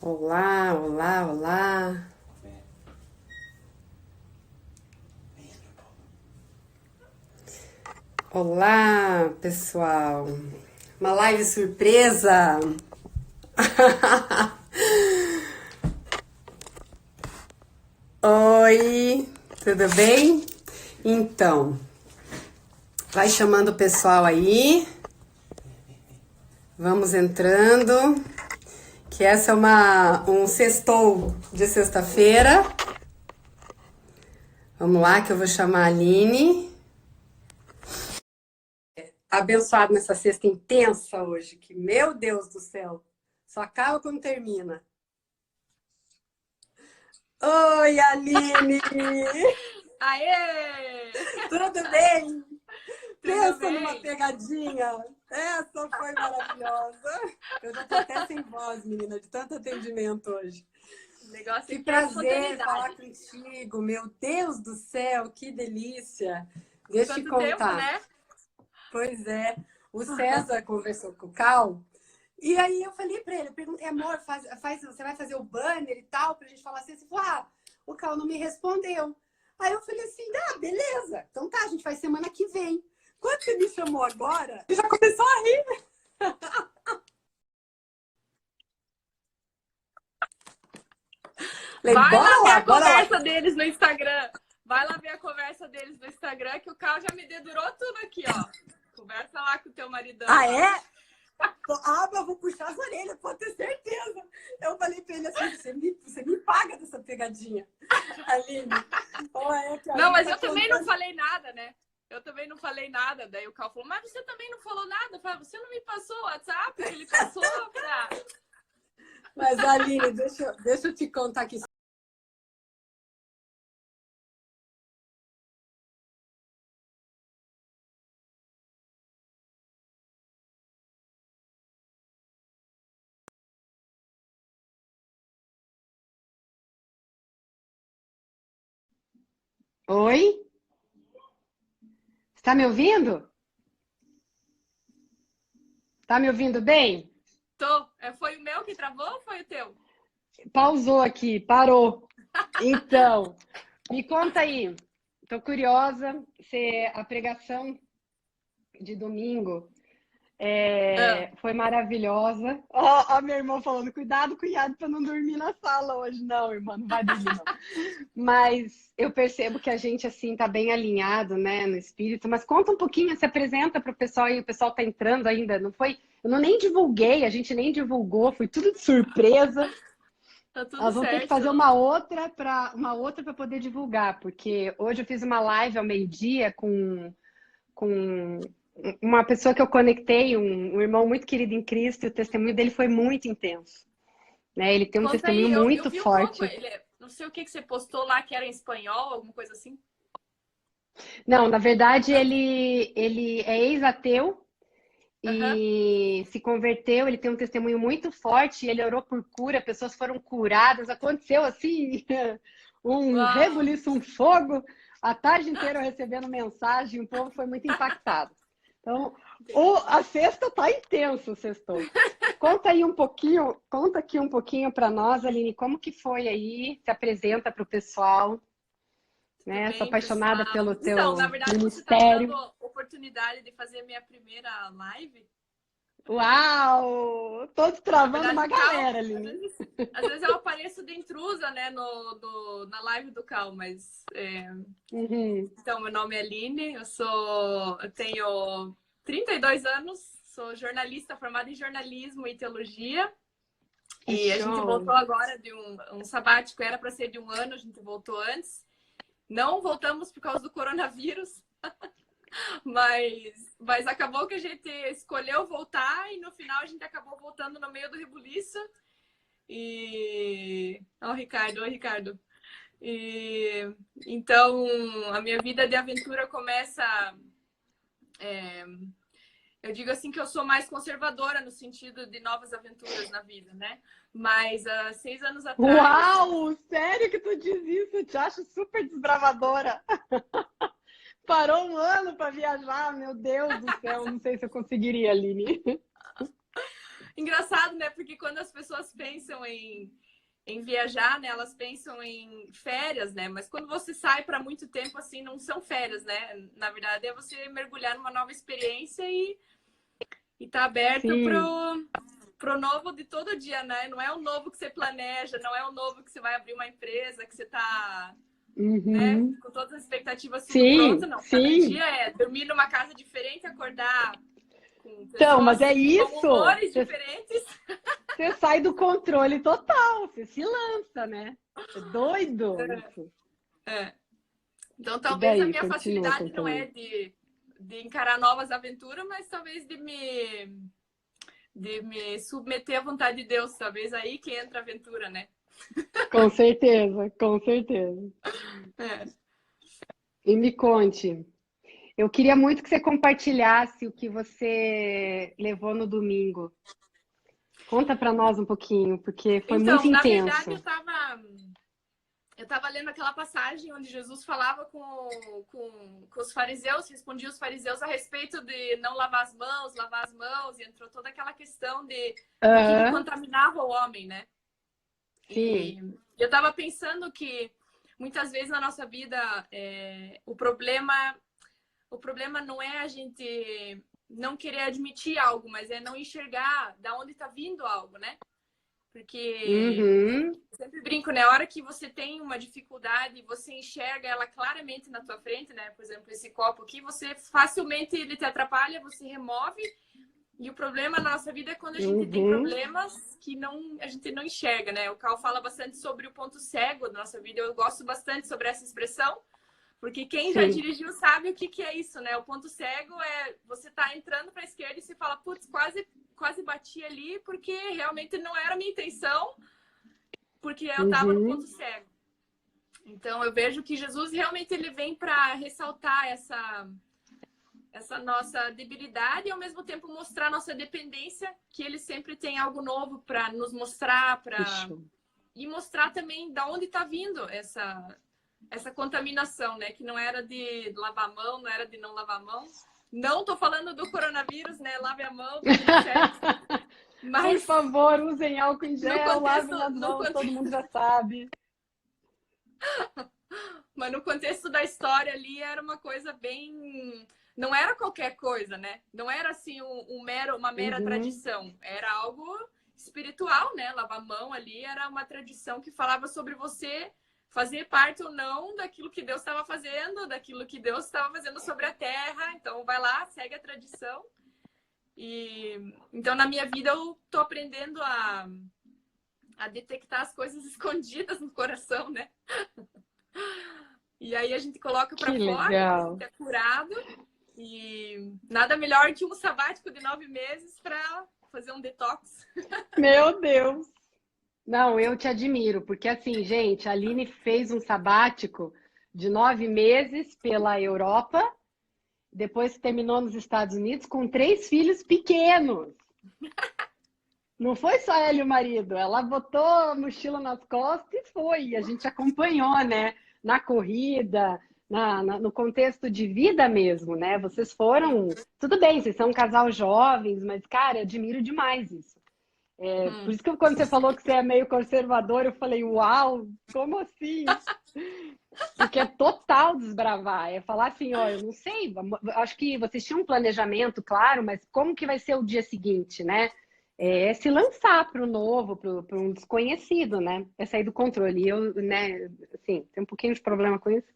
Olá, olá, olá. Olá, pessoal. Uma live surpresa. Oi, tudo bem? Então, vai chamando o pessoal aí. Vamos entrando. Que essa é um sextou de sexta-feira. Vamos lá, que eu vou chamar a Aline. Abençoado nessa sexta intensa hoje, que, meu Deus do céu, só acaba quando termina. Oi, Aline! Aê! Tudo bem? Pensa bem? numa pegadinha. Essa foi maravilhosa. Eu já tô até sem voz, menina, de tanto atendimento hoje. O negócio Que aqui prazer é falar contigo. Meu Deus do céu, que delícia. Deixa eu te Quanto tempo, contar. né? Pois é, o César conversou com o Cal. E aí eu falei pra ele, eu perguntei, amor, você vai fazer o banner e tal, pra gente falar assim? Ele falou, o Cal não me respondeu. Aí eu falei assim, beleza. Então tá, a gente faz semana que vem. Quando você me chamou agora, ele já começou a rir. Falei, Vai lá ver a bora lá. conversa deles no Instagram. Vai lá ver a conversa deles no Instagram, que o Cal já me dedurou tudo aqui, ó. Conversa lá com o teu maridão. Ah, é? Mas eu vou puxar as orelhas, pode ter certeza. Eu falei pra ele assim, você me paga dessa pegadinha. Aline. Não, mas eu também não falei nada, né? Eu também não falei nada. Daí o Cal falou, mas você também não falou nada. Eu falei, você não me passou o WhatsApp que ele passou? Mas, Aline, deixa eu te contar aqui. Oi? Está me ouvindo? Tá me ouvindo bem? Tô. Foi o meu que travou ou foi o teu? Pausou aqui, parou. Então, me conta aí. Tô curiosa. A pregação de domingo foi maravilhosa. Ó, meu irmão falando, cuidado, cunhado, para não dormir na sala hoje. Não, irmã, não vai dormir, não. Mas eu percebo que a gente, assim, tá bem alinhado, né, no espírito. Mas conta um pouquinho, se apresenta para o pessoal aí. O pessoal tá entrando ainda, não foi? Eu nem divulguei, a gente nem divulgou, foi tudo de surpresa. Tá tudo Nós vamos ter que certo. fazer uma outra para poder divulgar, porque hoje eu fiz uma live ao meio-dia com uma pessoa que eu conectei, um irmão muito querido em Cristo, e o testemunho dele foi muito intenso. Né? Ele tem um Conta testemunho aí, eu muito vi um pouco. forte. Não sei o que você postou lá que era em espanhol, alguma coisa assim. Não, na verdade, ele é ex-ateu Aham. e se converteu. Ele tem um testemunho muito forte. Ele orou por cura, pessoas foram curadas. Aconteceu assim, um Uau! rebuliço, um fogo. A tarde inteira eu recebendo mensagem, o povo foi muito impactado. Então, a sexta tá intenso, sextou. Conta aqui um pouquinho para nós, Aline, como que foi aí? Se apresenta para o pessoal, Tudo né? Sou bem, apaixonada pessoal? pelo Então, na teu verdade, você está me dando ministério. a oportunidade de fazer a minha primeira live. Uau! Tô Na destravando verdade, uma o Cal, galera, Aline. às vezes eu apareço de intrusa, né, na live do Cal, mas... Uhum. Então, meu nome é Aline, eu tenho 32 anos, sou jornalista formada em jornalismo e teologia. Que E a gente show! voltou agora de um sabático, era para ser de um ano, a gente voltou antes. Não voltamos por causa do coronavírus, mas acabou que a gente escolheu voltar e no final a gente acabou voltando no meio do rebuliço. E. Ó, Ricardo, oi, Ricardo. E então a minha vida de aventura começa Eu digo assim que eu sou mais conservadora no sentido de novas aventuras na vida, né? Mas há 6 anos atrás... Uau! Sério que tu diz isso? Eu te acho super desbravadora. Parou um ano para viajar, meu Deus do céu. Não sei se eu conseguiria, Aline. Engraçado, né? Porque quando as pessoas pensam em viajar, né? Elas pensam em férias, né? Mas quando você sai para muito tempo, assim, não são férias, né? Na verdade, é você mergulhar numa nova experiência e tá aberto Sim. pro novo de todo dia, né? Não é o novo que você planeja, não é o novo que você vai abrir uma empresa, que você tá, né, Uhum. com todas as expectativas tudo pronto, Sim, não. Cada sim. dia é dormir numa casa diferente, acordar com Então, mas é pessoas com isso. humores diferentes. Você sai do controle total, você se lança, né? É doido isso. É. Então, E talvez a daí, minha continua facilidade não contando é aí. de encarar novas aventuras, mas talvez de me submeter à vontade de Deus. Talvez aí que entra a aventura, né? Com certeza, com certeza. É. E me conte, eu queria muito que você compartilhasse o que você levou no domingo. Conta para nós um pouquinho, porque foi muito Então, na verdade, intenso. eu tava lendo aquela passagem onde Jesus falava com os fariseus, respondia os fariseus a respeito de não lavar as mãos, e entrou toda aquela questão de do que Aham, contaminava o homem, né? E sim. eu tava pensando que muitas vezes na nossa vida o problema não é a gente não querer admitir algo, mas é não enxergar da onde está vindo algo, né? Porque Uhum, eu sempre brinco, né? A hora que você tem uma dificuldade, você enxerga ela claramente na tua frente, né? Por exemplo, esse copo aqui, você facilmente ele te atrapalha, você remove. E o problema na nossa vida é quando a gente tem uhum, problemas que a gente não enxerga, né? O Cal fala bastante sobre o ponto cego da nossa vida. Eu gosto bastante sobre essa expressão, porque quem já sim. dirigiu sabe o que é isso, né? O ponto cego é você tá entrando para a esquerda e você fala, putz, quase bati ali porque realmente não era a minha intenção, porque eu estava no ponto Uhum, cego. Então eu vejo que Jesus realmente ele vem para ressaltar essa nossa debilidade e ao mesmo tempo mostrar nossa dependência, que ele sempre tem algo novo para nos mostrar, que para show. e mostrar também da onde está vindo essa contaminação, né? Que não era de lavar a mão, não era de não lavar a mão. Não tô falando do coronavírus, né? Lave a mão, tá tudo certo. Por Mas favor, usem álcool em no gel, contexto, lavem as no mãos, todo contexto, mundo já sabe. mas no contexto da história ali era uma coisa bem, não era qualquer coisa, né? Não era assim uma mera Uhum, tradição, era algo espiritual, né? Lavar a mão ali era uma tradição que falava sobre você fazer parte ou não daquilo que Deus estava fazendo, daquilo que Deus estava fazendo sobre a terra. Então vai lá, segue a tradição. E então na minha vida eu tô aprendendo a detectar as coisas escondidas no coração, né? E aí a gente coloca para que fora, a legal. gente é curado e nada melhor que um sabático de 9 meses para fazer um detox. Meu Deus. Não, eu te admiro, porque assim, gente, a Aline fez um sabático de 9 meses pela Europa, depois terminou nos Estados Unidos com 3 filhos pequenos. Não foi só ela e o marido, ela botou a mochila nas costas e foi. E a gente acompanhou, né? Na corrida, no contexto de vida mesmo, né? Vocês foram. Tudo bem, vocês são um casal jovens, mas, cara, eu admiro demais isso. Por Hum. isso que quando você falou que você é meio conservador, eu falei, uau, como assim? Porque é total desbravar. É falar assim, ó, eu não sei, acho que vocês tinham um planejamento, claro, mas como que vai ser o dia seguinte, né? É se lançar para o novo, para um desconhecido, né? É sair do controle. E eu, né, assim, tenho um pouquinho de problema com isso.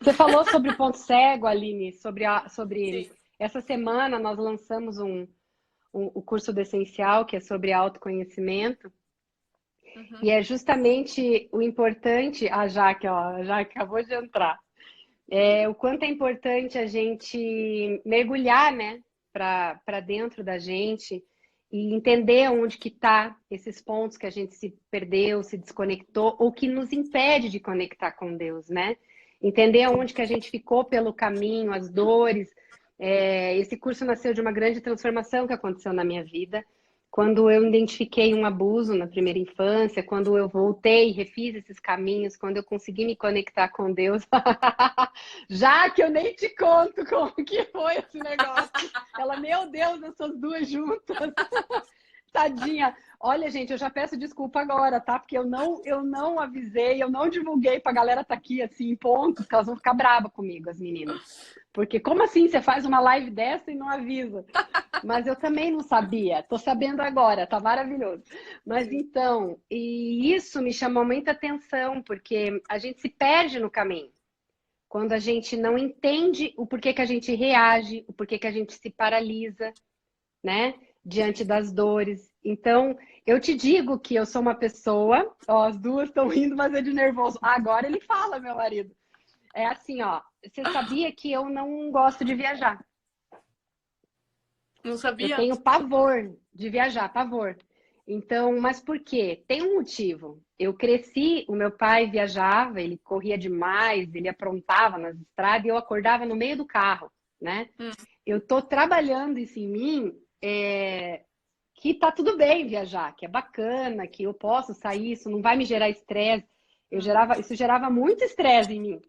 Você falou sobre o ponto cego, Aline, sobre Sim. essa semana nós lançamos o curso do Essencial, que é sobre autoconhecimento. E Uhum. é justamente o importante, a Jaque, ó, a Jaque acabou de entrar. O quanto é importante a gente mergulhar, né, para dentro da gente e entender onde que tá esses pontos que a gente se perdeu, se desconectou ou que nos impede de conectar com Deus, né? Entender onde que a gente ficou pelo caminho, as dores. Esse curso nasceu de uma grande transformação que aconteceu na minha vida. Quando eu identifiquei um abuso na primeira infância, quando eu voltei, refiz esses caminhos, quando eu consegui me conectar com Deus, já que eu nem te conto como que foi esse negócio. Ela, meu Deus, essas duas juntas. Tadinha. Olha, gente, eu já peço desculpa agora, tá? Porque eu não avisei, eu não divulguei pra galera tá aqui, assim, em pontos, que elas vão ficar bravas comigo, as meninas. Porque como assim você faz uma live dessa e não avisa? Mas eu também não sabia, tô sabendo agora, tá maravilhoso. Mas então, e isso me chamou muita atenção, porque a gente se perde no caminho. Quando a gente não entende o porquê que a gente reage, o porquê que a gente se paralisa, né? Diante das dores. Então, eu te digo que eu sou uma pessoa, ó, as duas estão rindo, mas é de nervoso. Agora ele fala, meu marido. É assim, ó, você sabia que eu não gosto de viajar? Não Eu sabia? tenho pavor de viajar, pavor. Então, mas por quê? Tem um motivo. Eu cresci, o meu pai viajava, ele corria demais, ele aprontava nas estradas e eu acordava no meio do carro, né? Eu tô trabalhando isso em mim, que tá tudo bem viajar, que é bacana, que eu posso sair, isso não vai me gerar estresse. Isso gerava muito estresse em mim.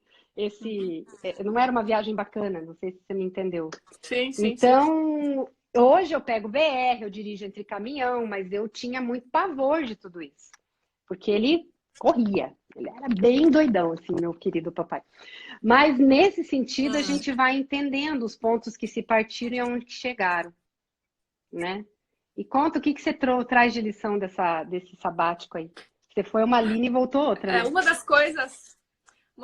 Não era uma viagem bacana, não sei se você me entendeu. Sim, sim, sim. Então, hoje eu pego BR, eu dirijo entre caminhão, mas eu tinha muito pavor de tudo isso. Porque ele corria, ele era bem doidão, assim, meu querido papai. Mas nesse sentido, a gente vai entendendo os pontos que se partiram e aonde que chegaram, né? E conta o que que você traz de lição desse sabático aí. Você foi uma linha e voltou outra, né? Uma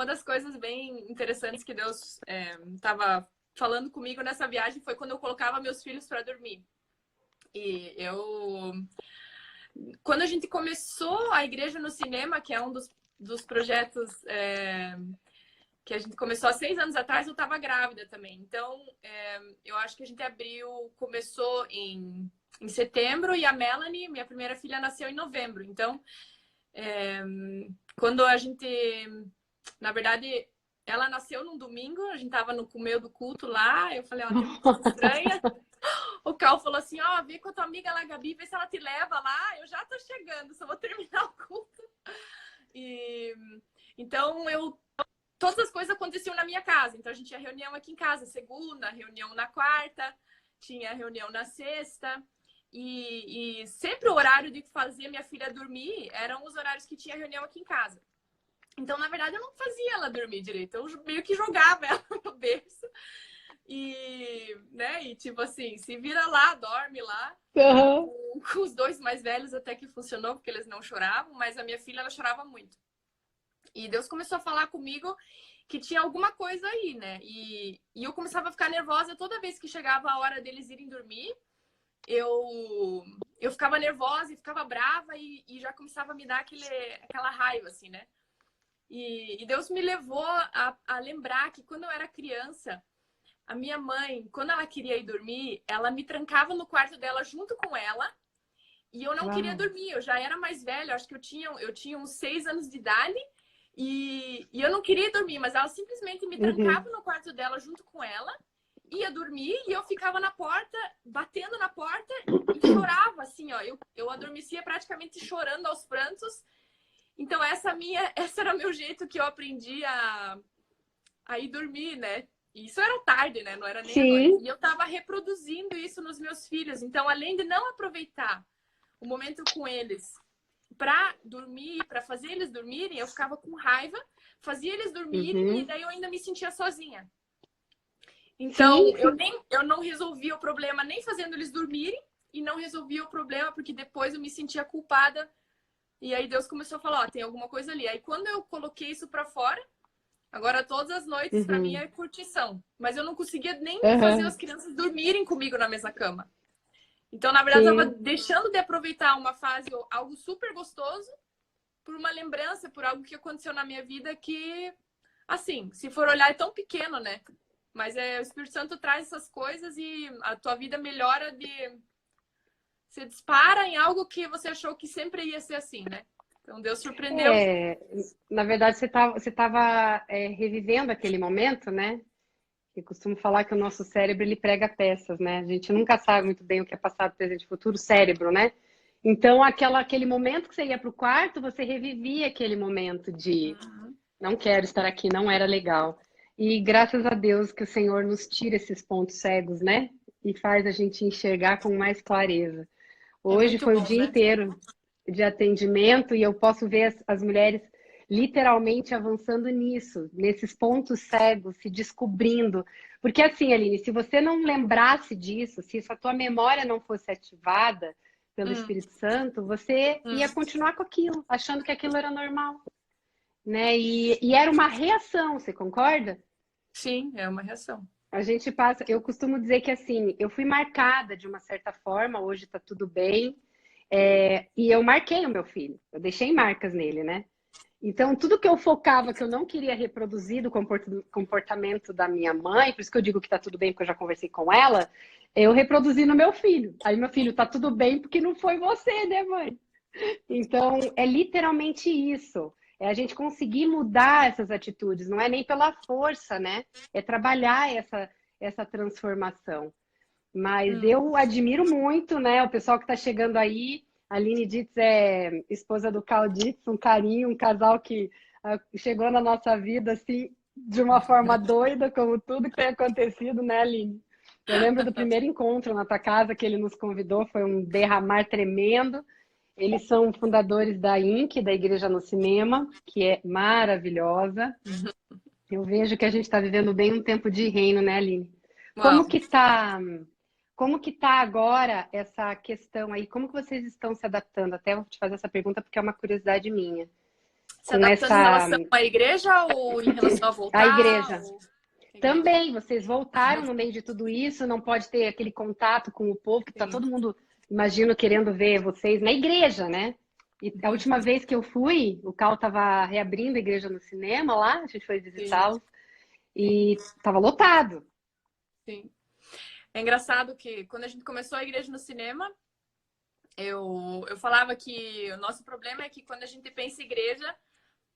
das coisas bem interessantes que Deus estava falando comigo nessa viagem foi quando eu colocava meus filhos para dormir. E quando a gente começou a Igreja no Cinema, que é um dos projetos que a gente começou há 6 anos atrás, eu estava grávida também. Então, eu acho que a gente começou em setembro, e a Melanie, minha primeira filha, nasceu em novembro. Então, quando a gente... Na verdade, ela nasceu num domingo, a gente tava no meio do culto lá, eu falei, ó, tem uma coisa estranha. O Cal falou assim, ó, vem com a tua amiga lá, Gabi, vê se ela te leva lá. Eu já tô chegando, só vou terminar o culto. Então, todas as coisas aconteciam na minha casa. Então, a gente tinha reunião aqui em casa, segunda, reunião na quarta, tinha reunião na sexta. E sempre o horário de fazer minha filha dormir eram os horários que tinha reunião aqui em casa. Então, na verdade, eu não fazia ela dormir direito. Eu meio que jogava ela no berço. Né? E tipo assim, se vira lá, dorme lá. Uhum. Com os dois mais velhos até que funcionou, porque eles não choravam. Mas a minha filha, ela chorava muito. E Deus começou a falar comigo que tinha alguma coisa aí, né? E eu começava a ficar nervosa toda vez que chegava a hora deles irem dormir. Eu ficava nervosa e ficava brava e já começava a me dar aquela raiva, assim, né? E Deus me levou a lembrar que quando eu era criança, a minha mãe, quando ela queria ir dormir, ela me trancava no quarto dela junto com ela e eu não queria dormir. Eu já era mais velha, acho que eu tinha uns 6 anos de idade e eu não queria dormir, mas ela simplesmente me trancava no quarto dela junto com ela, ia dormir e eu ficava na porta, batendo na porta e chorava, assim, ó. Eu adormecia praticamente chorando aos prantos. Então, essa era o meu jeito que eu aprendi a ir dormir, né? E isso era tarde, né? Não era nem à noite. E eu tava reproduzindo isso nos meus filhos. Então, além de não aproveitar o momento com eles para dormir, para fazer eles dormirem, eu ficava com raiva, fazia eles dormirem e daí eu ainda me sentia sozinha. Então, eu não resolvia o problema nem fazendo eles dormirem e não resolvia o problema porque depois eu me sentia culpada. E aí Deus começou a falar, ó, tem alguma coisa ali. Aí quando eu coloquei isso pra fora, agora todas as noites pra mim é curtição. Mas eu não conseguia nem fazer as crianças dormirem comigo na mesma cama. Então, na verdade, eu tava deixando de aproveitar uma fase, algo super gostoso, por uma lembrança, por algo que aconteceu na minha vida que, assim, se for olhar, é tão pequeno, né? Mas o Espírito Santo traz essas coisas e a tua vida melhora Você dispara em algo que você achou que sempre ia ser assim, né? Então Deus surpreendeu. Na verdade, você tava revivendo aquele momento, né? Eu costumo falar que o nosso cérebro, ele prega peças, né? A gente nunca sabe muito bem o que é passado, presente e futuro, cérebro, né? Então, aquele momento que você ia para o quarto, você revivia aquele momento de Uhum. não quero estar aqui, não era legal. E graças a Deus que o Senhor nos tira esses pontos cegos, né? E faz a gente enxergar com mais clareza. É Hoje muito foi o bom, dia né? inteiro de atendimento e eu posso ver as mulheres literalmente avançando nisso, nesses pontos cegos, se descobrindo. Porque assim, Aline, se você não lembrasse disso, se essa tua memória não fosse ativada pelo Hum, Espírito Santo, você hum. ia continuar com aquilo, achando que aquilo era normal, né? E era uma reação, você concorda? Sim, é uma reação. A gente passa, eu costumo dizer que assim, eu fui marcada de uma certa forma, hoje tá tudo bem, e eu marquei o meu filho, eu deixei marcas nele, né? Então, tudo que eu focava que eu não queria reproduzir do comportamento da minha mãe, por isso que eu digo que tá tudo bem, porque eu já conversei com ela, eu reproduzi no meu filho. Aí, meu filho, tá tudo bem porque não foi você, né, mãe? Então, é literalmente isso. É a gente conseguir mudar essas atitudes, não é nem pela força, né? É trabalhar essa transformação. Mas Hum. eu admiro muito, né, o pessoal que está chegando aí. A Aline Ditz é esposa do Carl Ditz, um carinho, um casal que chegou na nossa vida assim de uma forma doida, como tudo que tem acontecido, né, Aline? Eu lembro do primeiro encontro na tua casa que ele nos convidou, foi um derramar tremendo. Eles são fundadores da INC, da Igreja no Cinema, que é maravilhosa. Eu vejo que a gente está vivendo bem um tempo de reino, né, Aline? Uau. Como que tá agora essa questão aí? Como que vocês estão se adaptando? Até vou te fazer essa pergunta porque é uma curiosidade minha. Se Com adaptando em essa relação à igreja ou em relação a a voltar? igreja. Ou... A igreja. Também, vocês voltaram no meio de tudo isso, não pode ter aquele contato com o povo, que está Sim. todo mundo, imagino, querendo ver vocês na igreja, né? E a última vez que eu fui, o Cal estava reabrindo a igreja no cinema lá, a gente foi Sim, visitá-los, e estava lotado. sim. É engraçado que quando a gente começou a igreja no cinema, eu falava que o nosso problema é que quando a gente pensa em igreja,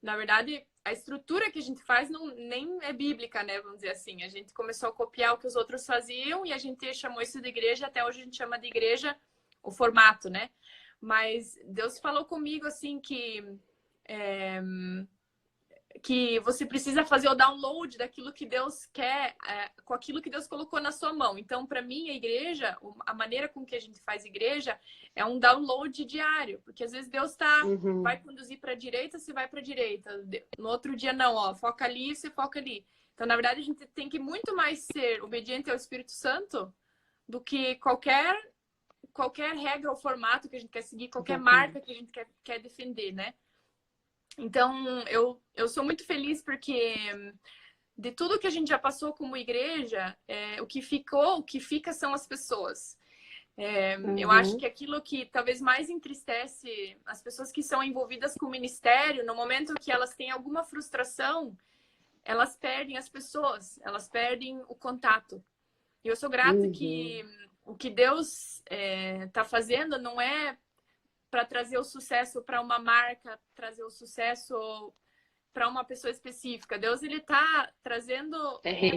na verdade, a estrutura que a gente faz não, nem é bíblica, né? Vamos dizer assim. A gente começou a copiar o que os outros faziam e a gente chamou isso de igreja, até hoje a gente chama de igreja o formato, né? Mas Deus falou comigo assim é, que você precisa fazer o download daquilo que Deus quer, com aquilo que Deus colocou na sua mão. Então, para mim, a igreja, a maneira com que a gente faz igreja é um download diário, porque às vezes Deus vai Uhum, conduzir para a direita, você vai para a direita. No outro dia, não, ó, foca ali, você foca ali. Então, na verdade, a gente tem que muito mais ser obediente ao Espírito Santo do que qualquer regra ou formato que a gente quer seguir, qualquer marca exatamente. que a gente quer defender, né? Então, eu sou muito feliz porque de tudo que a gente já passou como igreja, o que ficou, o que fica são as pessoas. Eu acho Uhum, que aquilo que talvez mais entristece as pessoas que são envolvidas com o ministério, no momento que elas têm alguma frustração, elas perdem as pessoas, elas perdem o contato. E eu sou grata uhum, que o que Deus está fazendo não é para trazer o sucesso para uma marca, trazer o sucesso para uma pessoa específica. Deus ele está trazendo, é,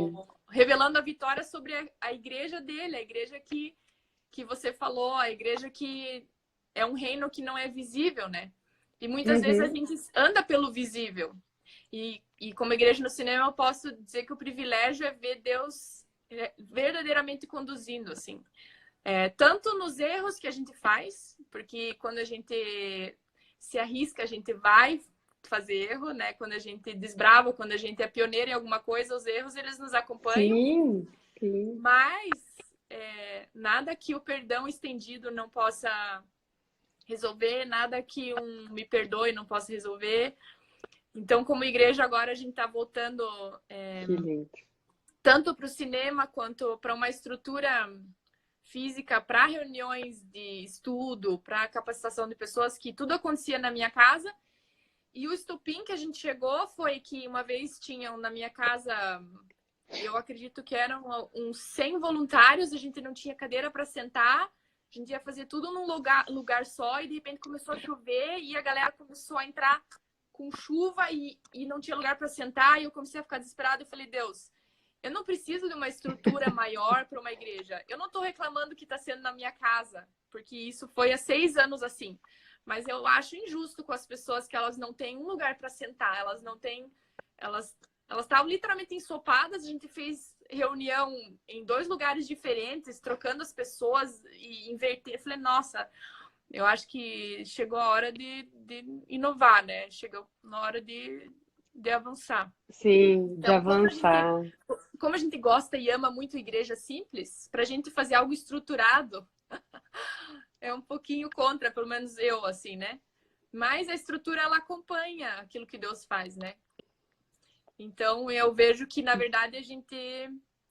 revelando a vitória sobre a igreja dele, a igreja que você falou, a igreja que é um reino que não é visível, né? E muitas vezes a uhum, gente anda pelo visível. E como igreja no cinema, eu posso dizer que o privilégio é ver Deus verdadeiramente conduzindo, assim. Tanto nos erros que a gente faz, porque quando a gente se arrisca, a gente vai fazer erro, né? Quando a gente desbrava, quando a gente é pioneiro em alguma coisa, os erros eles nos acompanham, sim, sim, mas nada que o perdão estendido não possa resolver, nada que um me perdoe não possa resolver. Então, como igreja, agora a gente está voltando que lindo. tanto para o cinema quanto para uma estrutura física para reuniões de estudo, para capacitação de pessoas, que tudo acontecia na minha casa. E o estupim que a gente chegou foi que uma vez tinham na minha casa, eu acredito que eram uns 100 voluntários, a gente não tinha cadeira para sentar, a gente ia fazer tudo num lugar só e de repente começou a chover e a galera começou a entrar com chuva e não tinha lugar para sentar e eu comecei a ficar desesperada e falei, Deus, eu não preciso de uma estrutura maior para uma igreja. Eu não estou reclamando que está sendo na minha casa, porque isso foi há 6 anos assim. Mas eu acho injusto com as pessoas que elas não têm um lugar para sentar, elas não têm, elas estavam literalmente ensopadas. A gente fez reunião em 2 lugares diferentes, trocando as pessoas e inverter. Eu falei, nossa, eu acho que chegou a hora de inovar, né? Chegou na hora de avançar. Sim, de Então, avançar. como a gente gosta e ama muito igreja simples, para a gente fazer algo estruturado é um pouquinho contra, pelo menos eu, assim, né? Mas a estrutura, ela acompanha aquilo que Deus faz, né? Então, eu vejo que, na verdade, a gente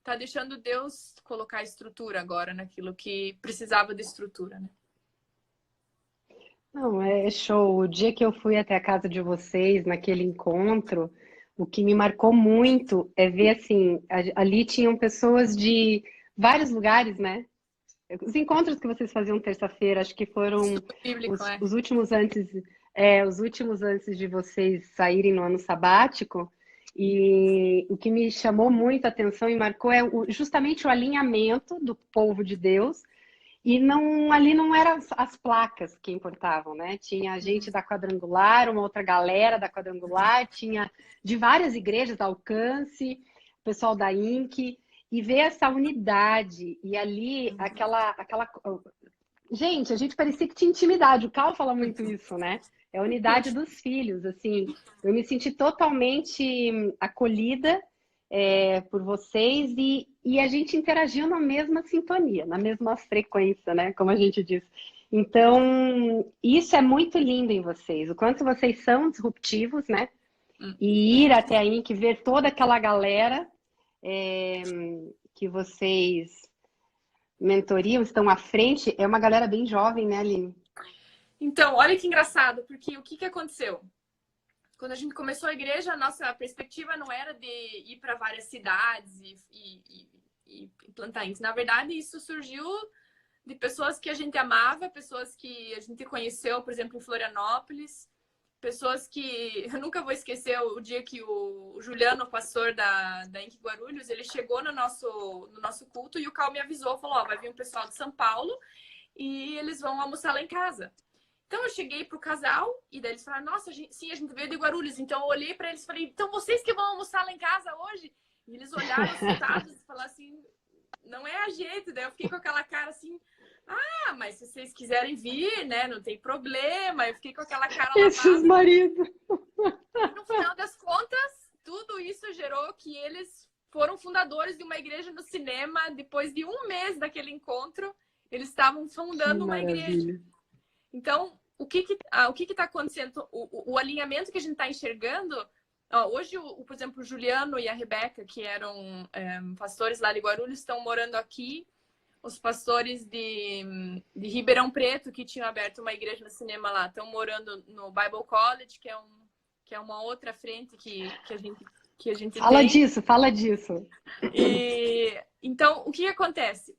tá deixando Deus colocar estrutura agora naquilo que precisava de estrutura, né? Não, é show. O dia que eu fui até a casa de vocês, naquele encontro, o que me marcou muito é ver assim, ali tinham pessoas de vários lugares, né? Os encontros que vocês faziam terça-feira, acho que foram Estudo bíblico, os, é. os últimos antes, os últimos antes de vocês saírem no ano sabático. E o que me chamou muito a atenção e marcou é justamente o alinhamento do povo de Deus. E não, ali não eram as placas que importavam, né? Tinha gente da Quadrangular, uma outra galera da Quadrangular, tinha de várias igrejas, Alcance, pessoal da INC, e ver essa unidade. E ali, aquela. Gente, a gente parecia que tinha intimidade. O Cal fala muito isso, né? É a unidade dos filhos, assim. Eu me senti totalmente acolhida por vocês e a gente interagiu na mesma sintonia, na mesma frequência, né? Como a gente diz. Então, isso é muito lindo em vocês. O quanto vocês são disruptivos, né? E ir até a INC, ver toda aquela galera é, que vocês mentoriam, estão à frente, é uma galera bem jovem, né, Aline? Então, olha que engraçado, porque o que aconteceu? Quando a gente começou a igreja, a nossa perspectiva não era de ir para várias cidades e plantar isso. Na verdade, isso surgiu de pessoas que a gente amava, pessoas que a gente conheceu, por exemplo, em Florianópolis, pessoas que... Eu nunca vou esquecer o dia que o Juliano, o pastor da Inc Guarulhos, ele chegou no nosso culto e o Cal me avisou, falou, ó, vai vir um pessoal de São Paulo e eles vão almoçar lá em casa. Então eu cheguei pro casal e daí eles falaram, nossa, sim, a gente veio de Guarulhos. Então eu olhei para eles e falei, então vocês que vão almoçar lá em casa hoje? E eles olharam assustados e falaram assim, não é a gente. Daí eu fiquei com aquela cara assim, ah, mas se vocês quiserem vir, né, não tem problema. Eu fiquei com aquela cara Esses lavada. maridos. E no final das contas, tudo isso gerou que eles foram fundadores de uma igreja no cinema. Depois de 1 mês daquele encontro, eles estavam Que fundando uma igreja. maravilha. Então, o que está acontecendo? O alinhamento que a gente está enxergando... Hoje, por exemplo, o Juliano e a Rebeca, que eram pastores lá de Guarulhos, estão morando aqui. Os pastores de Ribeirão Preto, que tinham aberto uma igreja no cinema lá, estão morando no Bible College, que é uma outra frente que a gente Fala tem. disso, fala disso. E, então, o que acontece?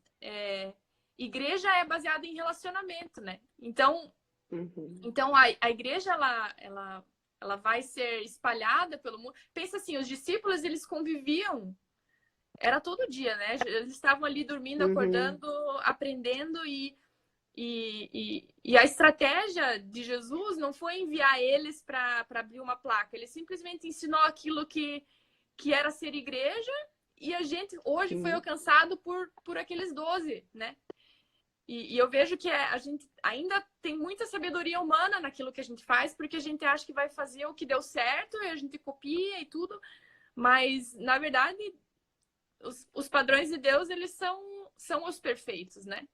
Igreja é baseada em relacionamento, né? Então, a igreja, ela vai ser espalhada pelo mundo. Pensa assim, os discípulos, eles conviviam, era todo dia, né? Eles estavam ali dormindo, acordando, aprendendo e a estratégia de Jesus não foi enviar eles para abrir uma placa. Ele simplesmente ensinou aquilo que era ser igreja e a gente hoje foi alcançado por aqueles 12, né? E eu vejo que a gente ainda tem muita sabedoria humana naquilo que a gente faz, porque a gente acha que vai fazer o que deu certo e a gente copia e tudo. Mas, na verdade, os padrões de Deus, eles são os perfeitos, né?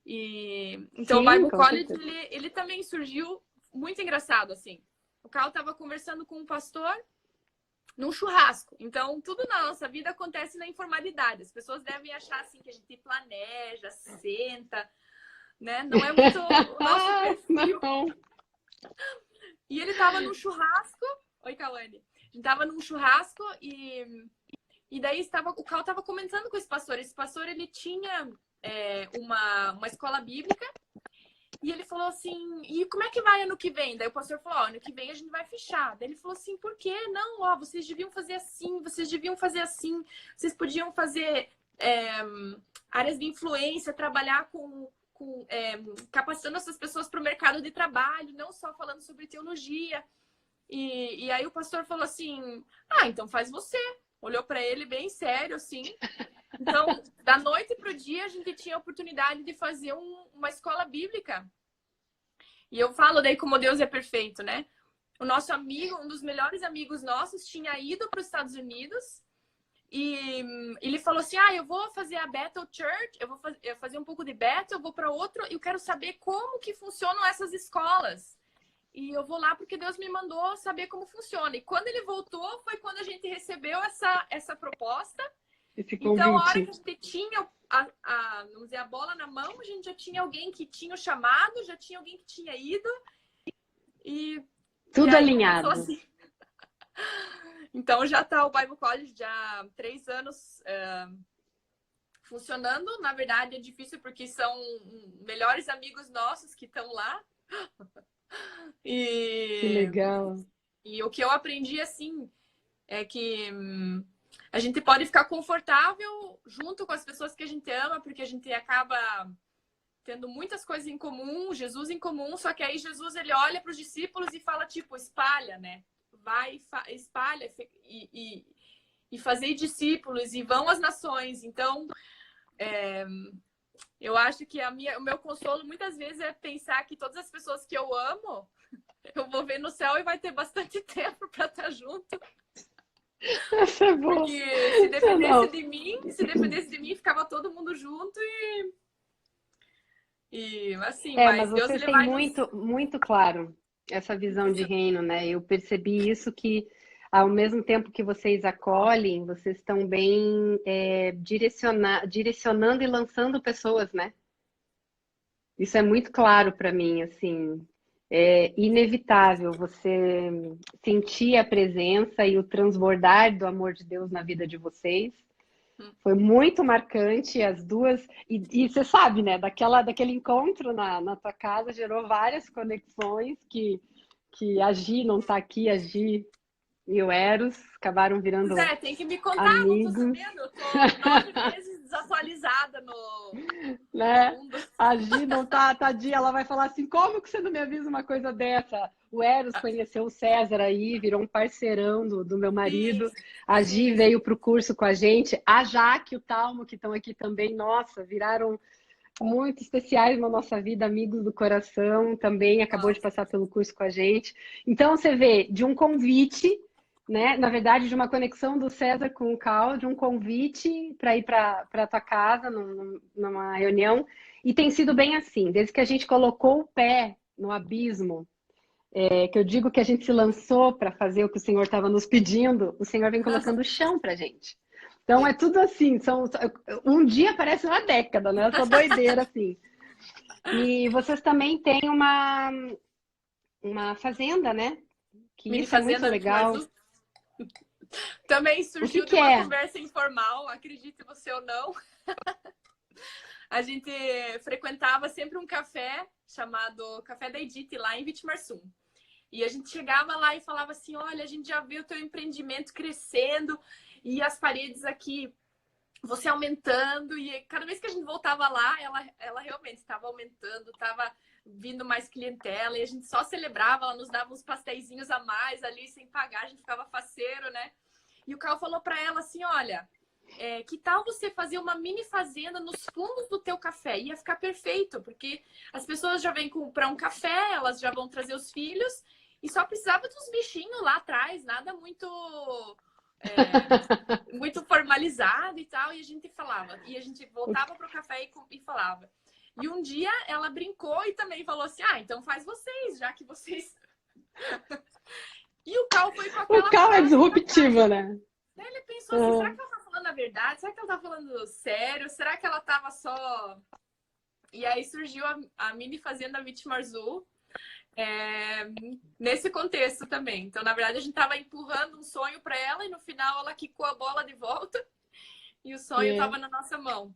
Então, Sim, o Bible com College, certeza. ele também surgiu muito engraçado, assim. O Carl estava conversando com um pastor num churrasco. Então, tudo na nossa vida acontece na informalidade. As pessoas devem achar assim que a gente planeja, senta, né? Não é muito o nosso perfil. Não. E ele estava num churrasco. Oi, Cauane. A gente estava num churrasco e daí o Carl estava comentando com esse pastor. Esse pastor, ele tinha uma escola bíblica E ele falou assim, e como é que vai ano que vem? Daí o pastor falou, ó, ano que vem a gente vai fechar. Daí ele falou assim, por quê? Não, ó, vocês deviam fazer assim, vocês deviam fazer assim, vocês podiam fazer áreas de influência, trabalhar capacitando essas pessoas para o mercado de trabalho, não só falando sobre teologia. E aí o pastor falou assim, ah, então faz você. Olhou para ele bem sério, assim. Então, da noite para o dia, a gente tinha a oportunidade de fazer uma escola bíblica. E eu falo daí como Deus é perfeito, né? O nosso amigo, um dos melhores amigos nossos, tinha ido para os Estados Unidos e ele falou assim, ah, eu vou fazer a Bethel Church, eu vou fazer um pouco de Bethel, eu vou para outro, e eu quero saber como que funcionam essas escolas. E eu vou lá porque Deus me mandou saber como funciona. E quando ele voltou, foi quando a gente recebeu essa proposta. Esse Então, a hora que convite. a gente tinha vamos dizer, a bola na mão, a gente já tinha alguém que tinha o chamado, já tinha alguém que tinha ido. E Tudo aí começou alinhado. assim. Então, já está o Bible College já há 3 anos funcionando. Na verdade, é difícil porque são melhores amigos nossos que estão lá. Que legal. E o que eu aprendi, assim, é que a gente pode ficar confortável junto com as pessoas que a gente ama, porque a gente acaba tendo muitas coisas em comum, Jesus em comum, só que aí Jesus, ele olha para os discípulos e fala, tipo, espalha, né? Vai, espalha e fazer discípulos e vão às nações. Então, eu acho que o meu consolo muitas vezes é pensar que todas as pessoas que eu amo, eu vou ver no céu e vai ter bastante tempo para estar junto. Essa é boa. Porque se dependesse de mim, ficava todo mundo junto assim, Mas mas Deus vocês ele têm vai nos... muito claro essa visão de reino, né? Eu percebi isso que ao mesmo tempo que vocês acolhem, vocês estão bem direcionando e lançando pessoas, né? Isso é muito claro para mim, assim. É inevitável você sentir a presença e o transbordar do amor de Deus na vida de vocês. Foi muito marcante as duas. E você sabe, né? Daquele encontro na tua casa gerou várias conexões que a Gi não está aqui, a Gi e o Eros acabaram virando Zé, tem que me contar, não tô amigos, sabendo. Eu tô 9 meses desatualizada no né? mundo. A Gi não tá, tadinha, ela vai falar assim, como que você não me avisa uma coisa dessa? O Eros conheceu o César aí, virou um parceirão do meu marido. Sim, A Gi sim. veio para o curso com a gente. A Jaque e o Talmo, que estão aqui também, nossa, viraram muito especiais na nossa vida, amigos do coração, também acabou de Nossa. passar pelo curso com a gente. Então, você vê, de um convite, né? Na verdade, de uma conexão do César com o Cal, de um convite para ir para a tua casa, numa reunião, e tem sido bem assim, desde que a gente colocou o pé no abismo, que eu digo que a gente se lançou para fazer o que o Senhor estava nos pedindo, o Senhor vem colocando o chão para a gente. Então é tudo assim, um dia parece uma década, né? Essa doideira assim. E vocês também têm uma fazenda, né? Que Mini isso é muito Fazenda legal. Bitmarzu. Também O que surgiu de que uma é? conversa informal, acredite você ou não. A gente frequentava sempre um café chamado Café da Edith, lá em Vitimarsum. E a gente chegava lá e falava assim, olha, a gente já viu o teu empreendimento crescendo e as paredes aqui, você aumentando. E cada vez que a gente voltava lá, ela realmente estava aumentando, estava vindo mais clientela. E a gente só celebrava, ela nos dava uns pastéisinhos a mais ali, sem pagar, a gente ficava faceiro, né? E o Carl falou para ela assim, olha... que tal você fazer uma mini fazenda nos fundos do teu café? Ia ficar perfeito, porque as pessoas já vêm comprar um café, elas já vão trazer os filhos, e só precisava dos bichinhos lá atrás, nada muito muito formalizado e tal, e a gente falava, e a gente voltava pro café e falava. E um dia ela brincou e também falou assim, ah, então faz vocês, já que vocês... E o Cal foi com O aquela Cal é frase na disruptivo, caixa. né? Daí ele pensou assim, será que ela tá falando a verdade? Será que ela tá falando sério? Será que ela tava só... E aí surgiu a mini fazenda Vitimarzu nesse contexto também. Então, na verdade, a gente tava empurrando um sonho para ela e no final ela quicou a bola de volta e o sonho tava na nossa mão.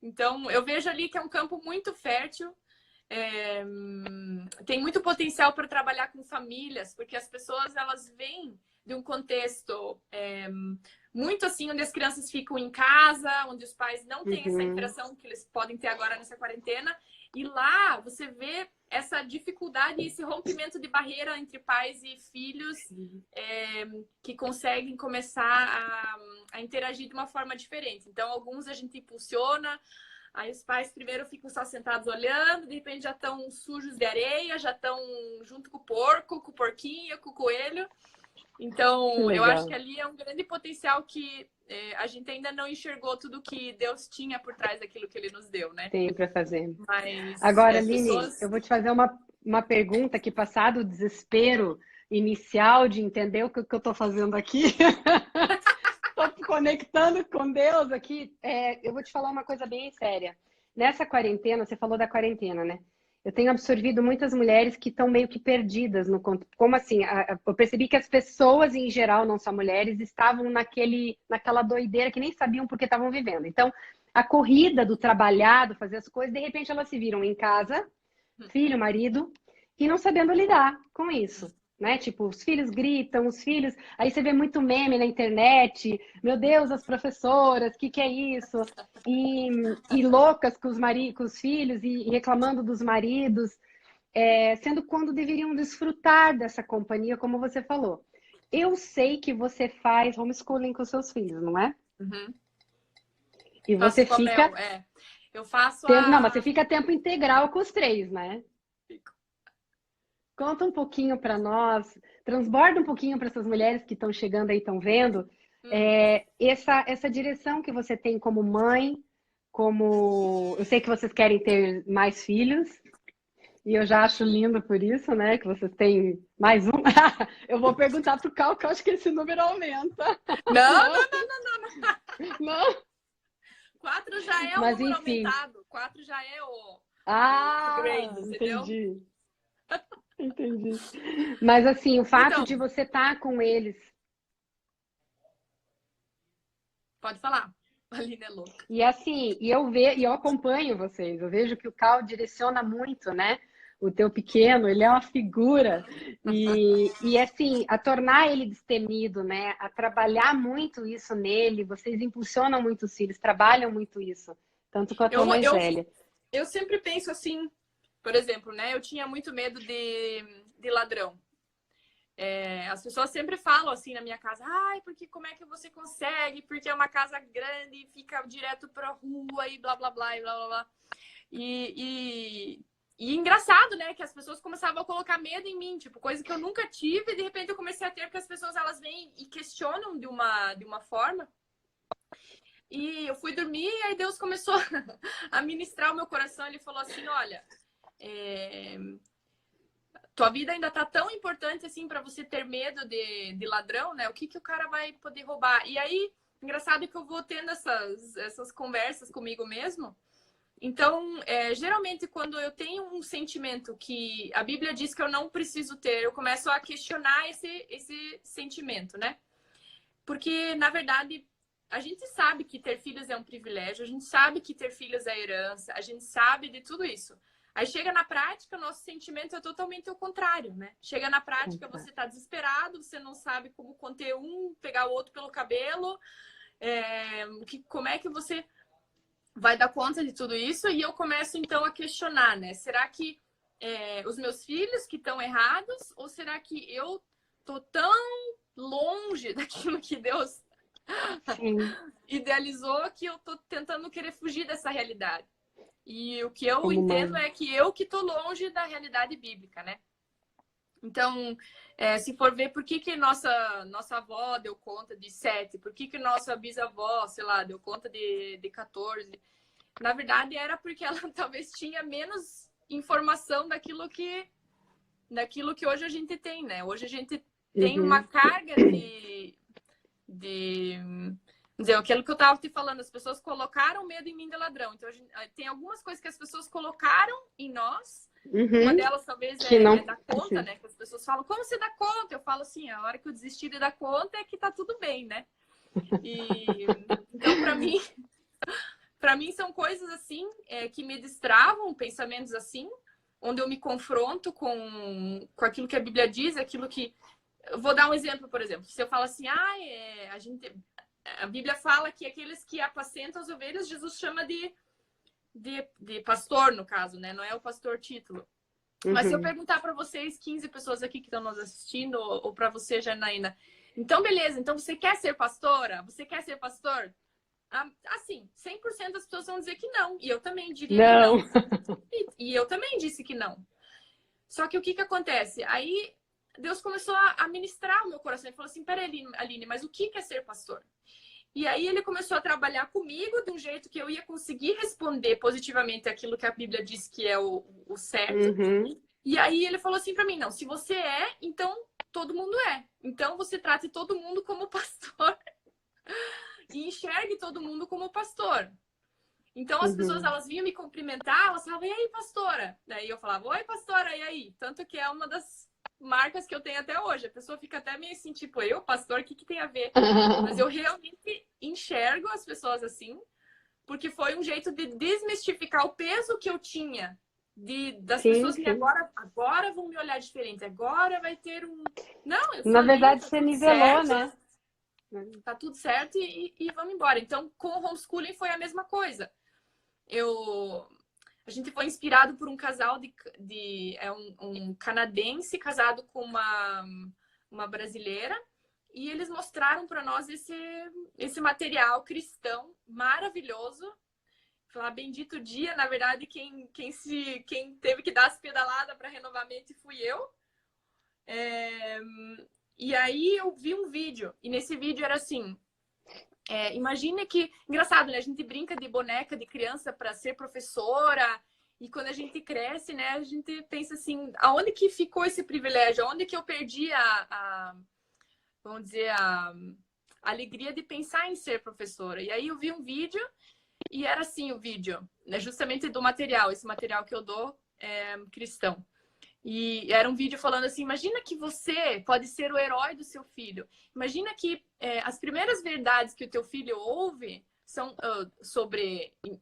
Então, eu vejo ali que é um campo muito fértil. tem muito potencial para trabalhar com famílias, porque as pessoas elas vêm de um contexto muito assim, onde as crianças ficam em casa, onde os pais não têm essa interação que eles podem ter agora nessa quarentena. E lá você vê essa dificuldade e esse rompimento de barreira entre pais e filhos que conseguem começar a interagir de uma forma diferente. Então, alguns a gente impulsiona, aí os pais primeiro ficam só sentados olhando, de repente já estão sujos de areia, já estão junto com o porco, com o porquinho, com o coelho. Então, eu acho que ali é um grande potencial que a gente ainda não enxergou tudo que Deus tinha por trás daquilo que Ele nos deu, né? Tem para fazer. Mas, agora, Aline, eu vou te fazer uma pergunta que, passado o desespero inicial de entender o que eu estou fazendo aqui, estou conectando com Deus aqui, eu vou te falar uma coisa bem séria. Nessa quarentena, você falou da quarentena, né? Eu tenho absorvido muitas mulheres que estão meio que perdidas no como assim? Eu percebi que as pessoas em geral, não só mulheres, estavam naquela doideira que nem sabiam por que estavam vivendo. Então, a corrida do trabalhar, do fazer as coisas, de repente elas se viram em casa, filho, marido, e não sabendo lidar com isso. Né? Tipo, os filhos gritam, os filhos... Aí você vê muito meme na internet. Meu Deus, as professoras, que é isso? E loucas com os filhos e reclamando dos maridos. Sendo quando deveriam desfrutar dessa companhia, como você falou. Eu sei que você faz homeschooling com seus filhos, não é? Uhum. E você fica... Eu faço Não, mas você fica tempo integral com os 3, né? Fico. Conta um pouquinho para nós, transborda um pouquinho para essas mulheres que estão chegando aí, estão vendo, essa direção que você tem como mãe, eu sei que vocês querem ter mais filhos, e eu já acho lindo por isso, né, que vocês têm mais um. Eu vou perguntar pro Cal, que eu acho que esse número aumenta. Não. Não? 4 já é o número aumentado, 4 já é o upgrade, entendeu? Entendi. Mas assim, o fato de você estar com eles... Pode falar. A Aline é louca. E assim, eu acompanho vocês, eu vejo que o Cal direciona muito, né? O teu pequeno, ele é uma figura. E assim, a tornar ele destemido, né? A trabalhar muito isso nele, vocês impulsionam muito os filhos, trabalham muito isso, tanto com a tua mais velha. Eu sempre penso assim, por exemplo, né? Eu tinha muito medo de ladrão. As pessoas sempre falam assim na minha casa, porque como é que você consegue? Porque é uma casa grande e fica direto pra rua e blá, blá, blá, e blá, blá, blá. E engraçado, né? Que as pessoas começavam a colocar medo em mim, tipo, coisa que eu nunca tive e de repente eu comecei a ter, porque as pessoas elas vêm e questionam de uma forma. E eu fui dormir e aí Deus começou a ministrar o meu coração. Ele falou assim, olha... tua vida ainda tá tão importante assim para você ter medo de ladrão, né? O que o cara vai poder roubar? E aí, engraçado que eu vou tendo essas conversas comigo mesmo. Então, geralmente quando eu tenho um sentimento que a Bíblia diz que eu não preciso ter, eu começo a questionar esse sentimento, né? Porque, na verdade, a gente sabe que ter filhos é um privilégio, a gente sabe que ter filhos é herança, a gente sabe de tudo isso. Aí chega na prática, o nosso sentimento é totalmente o contrário, né? Chega na prática, você tá desesperado, você não sabe como conter pegar o outro pelo cabelo, como é que você vai dar conta de tudo isso? E eu começo, então, a questionar, né? Será que os meus filhos que estão errados? Ou será que eu tô tão longe daquilo que Deus idealizou que eu tô tentando querer fugir dessa realidade? E o que eu entendo é que eu que tô longe da realidade bíblica, né? Então, se for ver por que nossa avó deu conta de 7, por que nossa bisavó, sei lá, deu conta de 14, na verdade era porque ela talvez tinha menos informação daquilo que hoje a gente tem, né? Hoje a gente tem uma carga dizer, aquilo que eu estava te falando, as pessoas colocaram medo em mim de ladrão. Então, tem algumas coisas que as pessoas colocaram em nós. Uma delas, talvez, é dar conta, né? Que as pessoas falam, como você dá conta? Eu falo assim, a hora que eu desistir de dar conta é que tá tudo bem, né? Então, para mim, são coisas assim, que me destravam, pensamentos assim. onde eu me confronto com aquilo que a Bíblia diz, aquilo que... Eu vou dar um exemplo, por exemplo. Se eu falo assim, a Bíblia fala que aqueles que apacentam as ovelhas, Jesus chama de pastor, no caso, né? Não é o pastor título. Mas se eu perguntar para vocês, 15 pessoas aqui que estão nos assistindo, ou para você, Janaína, então beleza, então você quer ser pastora? Você quer ser pastor? Assim, 100% das pessoas vão dizer que não. E eu também diria que não. E eu também disse que não. Só que o que acontece? Aí Deus começou a ministrar o meu coração. Ele falou assim, peraí, Aline, mas o que é ser pastor? E aí ele começou a trabalhar comigo de um jeito que eu ia conseguir responder positivamente aquilo que a Bíblia diz que é o certo. E aí ele falou assim para mim, não, se você então todo mundo é. Então você trate todo mundo como pastor. E enxergue todo mundo como pastor. Então as pessoas, elas vinham me cumprimentar, elas falavam, e aí, pastora? Daí eu falava, oi, pastora, e aí? Tanto que é uma das marcas que eu tenho até hoje. A pessoa fica até meio assim, tipo, eu, pastor, o que tem a ver? Mas eu realmente enxergo as pessoas assim, porque foi um jeito de desmistificar o peso que eu tinha das pessoas que agora vão me olhar diferente, agora vai ter um... Não, eu sou Na verdade, tá você nivelou, certo, né? Tá tudo certo e vamos embora. Então, com o homeschooling foi a mesma coisa. A gente foi inspirado por um casal um canadense casado com uma brasileira, e eles mostraram para nós esse material cristão maravilhoso. Falar bendito dia, na verdade, quem teve que dar as pedaladas para renovamento fui eu. E aí eu vi um vídeo, e nesse vídeo era assim, imagine que... Engraçado, né? A gente brinca de boneca de criança para ser professora, e quando a gente cresce, né, a gente pensa assim, aonde que ficou esse privilégio? Aonde que eu perdi vamos dizer, a alegria de pensar em ser professora? E aí eu vi um vídeo, e era assim o vídeo, né, justamente do material, esse material que eu dou cristão. E era um vídeo falando assim, imagina que você pode ser o herói do seu filho. Imagina que as primeiras verdades que o teu filho ouve são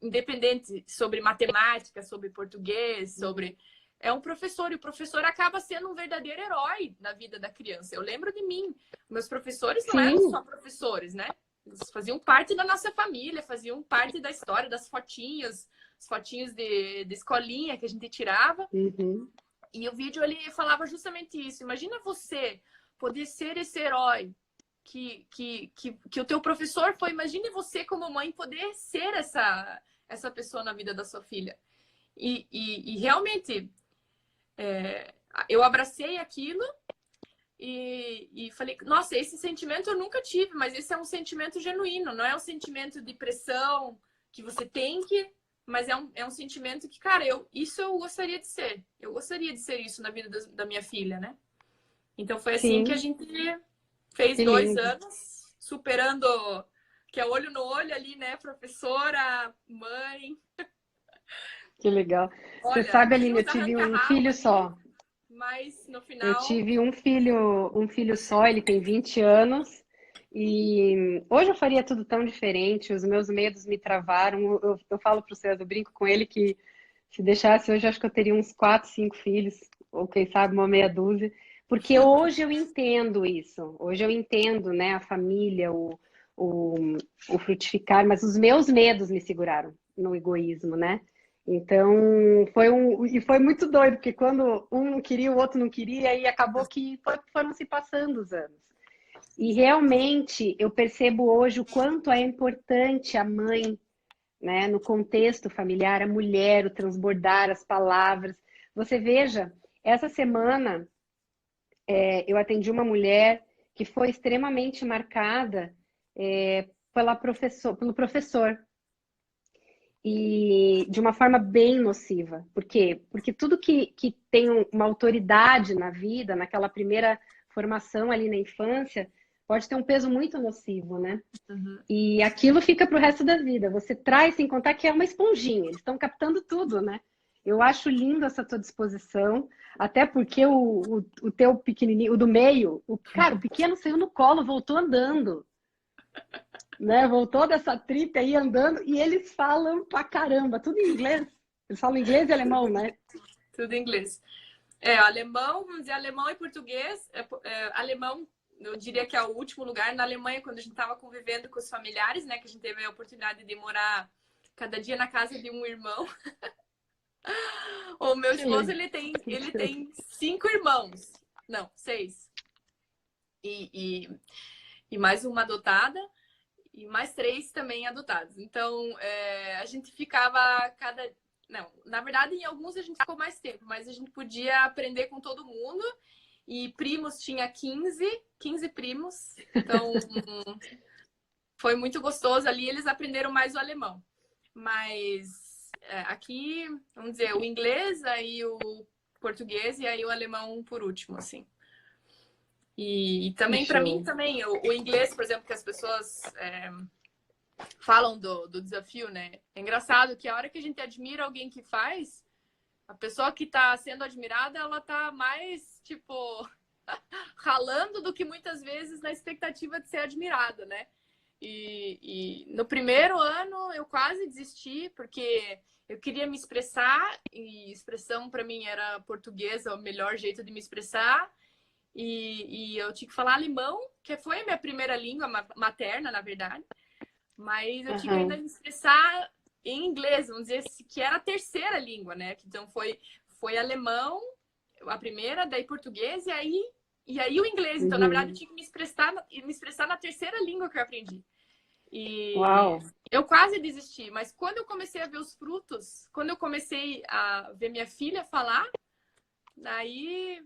independente, sobre matemática, sobre português, sobre... É um professor, e o professor acaba sendo um verdadeiro herói na vida da criança. Eu lembro de mim, meus professores não eram só professores, né? Eles faziam parte da nossa família, faziam parte da história, das fotinhos, as fotinhos de escolinha que a gente tirava. E o vídeo, ele falava justamente isso. Imagina você poder ser esse herói que o teu professor foi. Imagine você, como mãe, poder ser essa pessoa na vida da sua filha. E realmente, eu abracei aquilo e falei, nossa, esse sentimento eu nunca tive, mas esse é um sentimento genuíno, não é um sentimento de pressão que você tem que... Mas é um sentimento que, cara, isso eu gostaria de ser. Eu gostaria de ser isso na vida da minha filha, né? Então foi assim que a gente fez 2 anos, superando, que é olho no olho ali, né? Professora, mãe. Que legal. Olha, você sabe, Aline, eu tive um filho só. Mas no final... Eu tive um filho só, ele tem 20 anos. E hoje eu faria tudo tão diferente, os meus medos me travaram. Eu falo para o César, eu brinco com ele que se deixasse hoje, acho que eu teria uns 4, 5 filhos, ou quem sabe uma meia dúzia. Porque hoje eu entendo isso. Hoje eu entendo, né, a família, o frutificar, mas os meus medos me seguraram no egoísmo, né? Então, foi muito doido, porque quando um não queria, o outro não queria, e acabou que foram se passando os anos. E realmente eu percebo hoje o quanto é importante a mãe, né, no contexto familiar, a mulher, o transbordar as palavras. Você veja, essa semana eu atendi uma mulher que foi extremamente marcada pelo professor. E de uma forma bem nociva. Por quê? Porque tudo que tem uma autoridade na vida, naquela primeira formação ali na infância, pode ter um peso muito nocivo, né? E aquilo fica para o resto da vida. Você traz, sem contar que é uma esponjinha, eles estão captando tudo, né? Eu acho lindo essa tua disposição, até porque o teu pequenininho, o do meio, o pequeno saiu no colo, voltou andando. Né? Voltou dessa trip aí andando, e eles falam pra caramba, tudo em inglês. Eles falam inglês e alemão, né? tudo em inglês. Alemão, vamos dizer, alemão e português. Alemão, eu diria que é o último lugar. Na Alemanha, quando a gente estava convivendo com os familiares, né? Que a gente teve a oportunidade de morar cada dia na casa de um irmão. O meu esposo, ele tem 5 irmãos. Não, 6. E mais uma adotada. E mais 3 também adotados. Então, a gente ficava Não, na verdade, em alguns a gente ficou mais tempo, mas a gente podia aprender com todo mundo. E primos tinha 15 primos. Então, foi muito gostoso ali. Eles aprenderam mais o alemão. Mas aqui, vamos dizer, o inglês, aí o português e aí o alemão por último, assim. E também, para mim, também, o inglês, por exemplo, que as pessoas falam do desafio, né? É engraçado que a hora que a gente admira alguém que faz, a pessoa que está sendo admirada, ela tá mais, tipo, ralando do que muitas vezes na expectativa de ser admirada, né? E no primeiro ano eu quase desisti, porque eu queria me expressar, e expressão para mim era português, é o melhor jeito de me expressar. E eu tinha que falar alemão, que foi a minha primeira língua materna, na verdade. Mas eu tinha que ainda me expressar em inglês, vamos dizer, que era a terceira língua, né? Então foi alemão, a primeira, daí português, e aí o inglês. Então, na verdade, eu tinha que me expressar na terceira língua que eu aprendi. E Uau. eu quase desisti, mas quando eu comecei a ver os frutos, quando eu comecei a ver minha filha falar, aí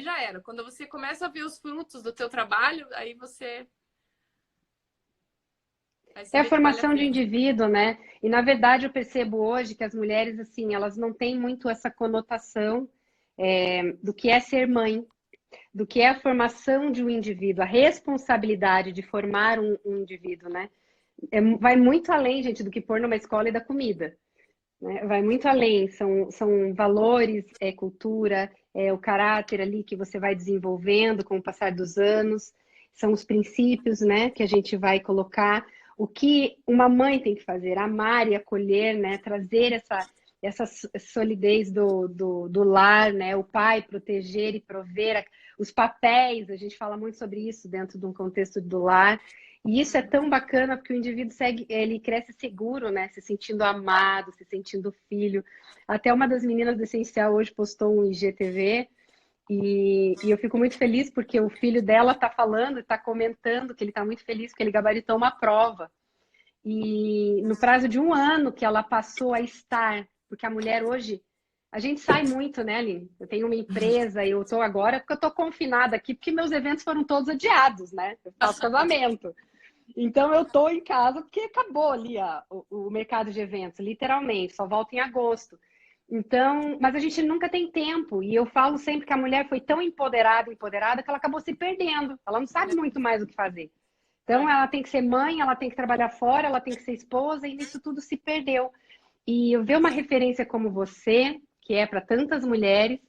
já era. Quando você começa a ver os frutos do teu trabalho, aí você... É a formação de indivíduo, né? E na verdade eu percebo hoje que as mulheres, assim, elas não têm muito essa conotação do que é ser mãe, do que é a formação de um indivíduo, a responsabilidade de formar um indivíduo, né? Vai muito além, gente, do que pôr numa escola e da comida. Né? Vai muito além, são valores, cultura, o caráter ali que você vai desenvolvendo com o passar dos anos, são os princípios, né, que a gente vai colocar. O que uma mãe tem que fazer, amar e acolher, né, trazer essa solidez do lar, né, o pai proteger e prover os papéis, a gente fala muito sobre isso dentro de um contexto do lar. E isso é tão bacana porque o indivíduo ele cresce seguro, né? Se sentindo amado, se sentindo filho. Até uma das meninas do Essencial hoje postou um IGTV e eu fico muito feliz porque o filho dela está falando, está comentando que ele está muito feliz que ele gabaritou uma prova. E no prazo de 1 ano que ela passou a estar, porque a mulher hoje, a gente sai muito, né, Aline? Eu tenho uma empresa, eu estou agora porque eu estou confinada aqui, porque meus eventos foram todos adiados, né? Eu faço casamento. Então eu tô em casa porque acabou ali o mercado de eventos, literalmente, só volta em agosto. Então, mas a gente nunca tem tempo, e eu falo sempre que a mulher foi tão empoderada que ela acabou se perdendo. Ela não sabe muito mais o que fazer. Então, ela tem que ser mãe, ela tem que trabalhar fora, ela tem que ser esposa, e isso tudo se perdeu. E eu ver uma referência como você, que é para tantas mulheres,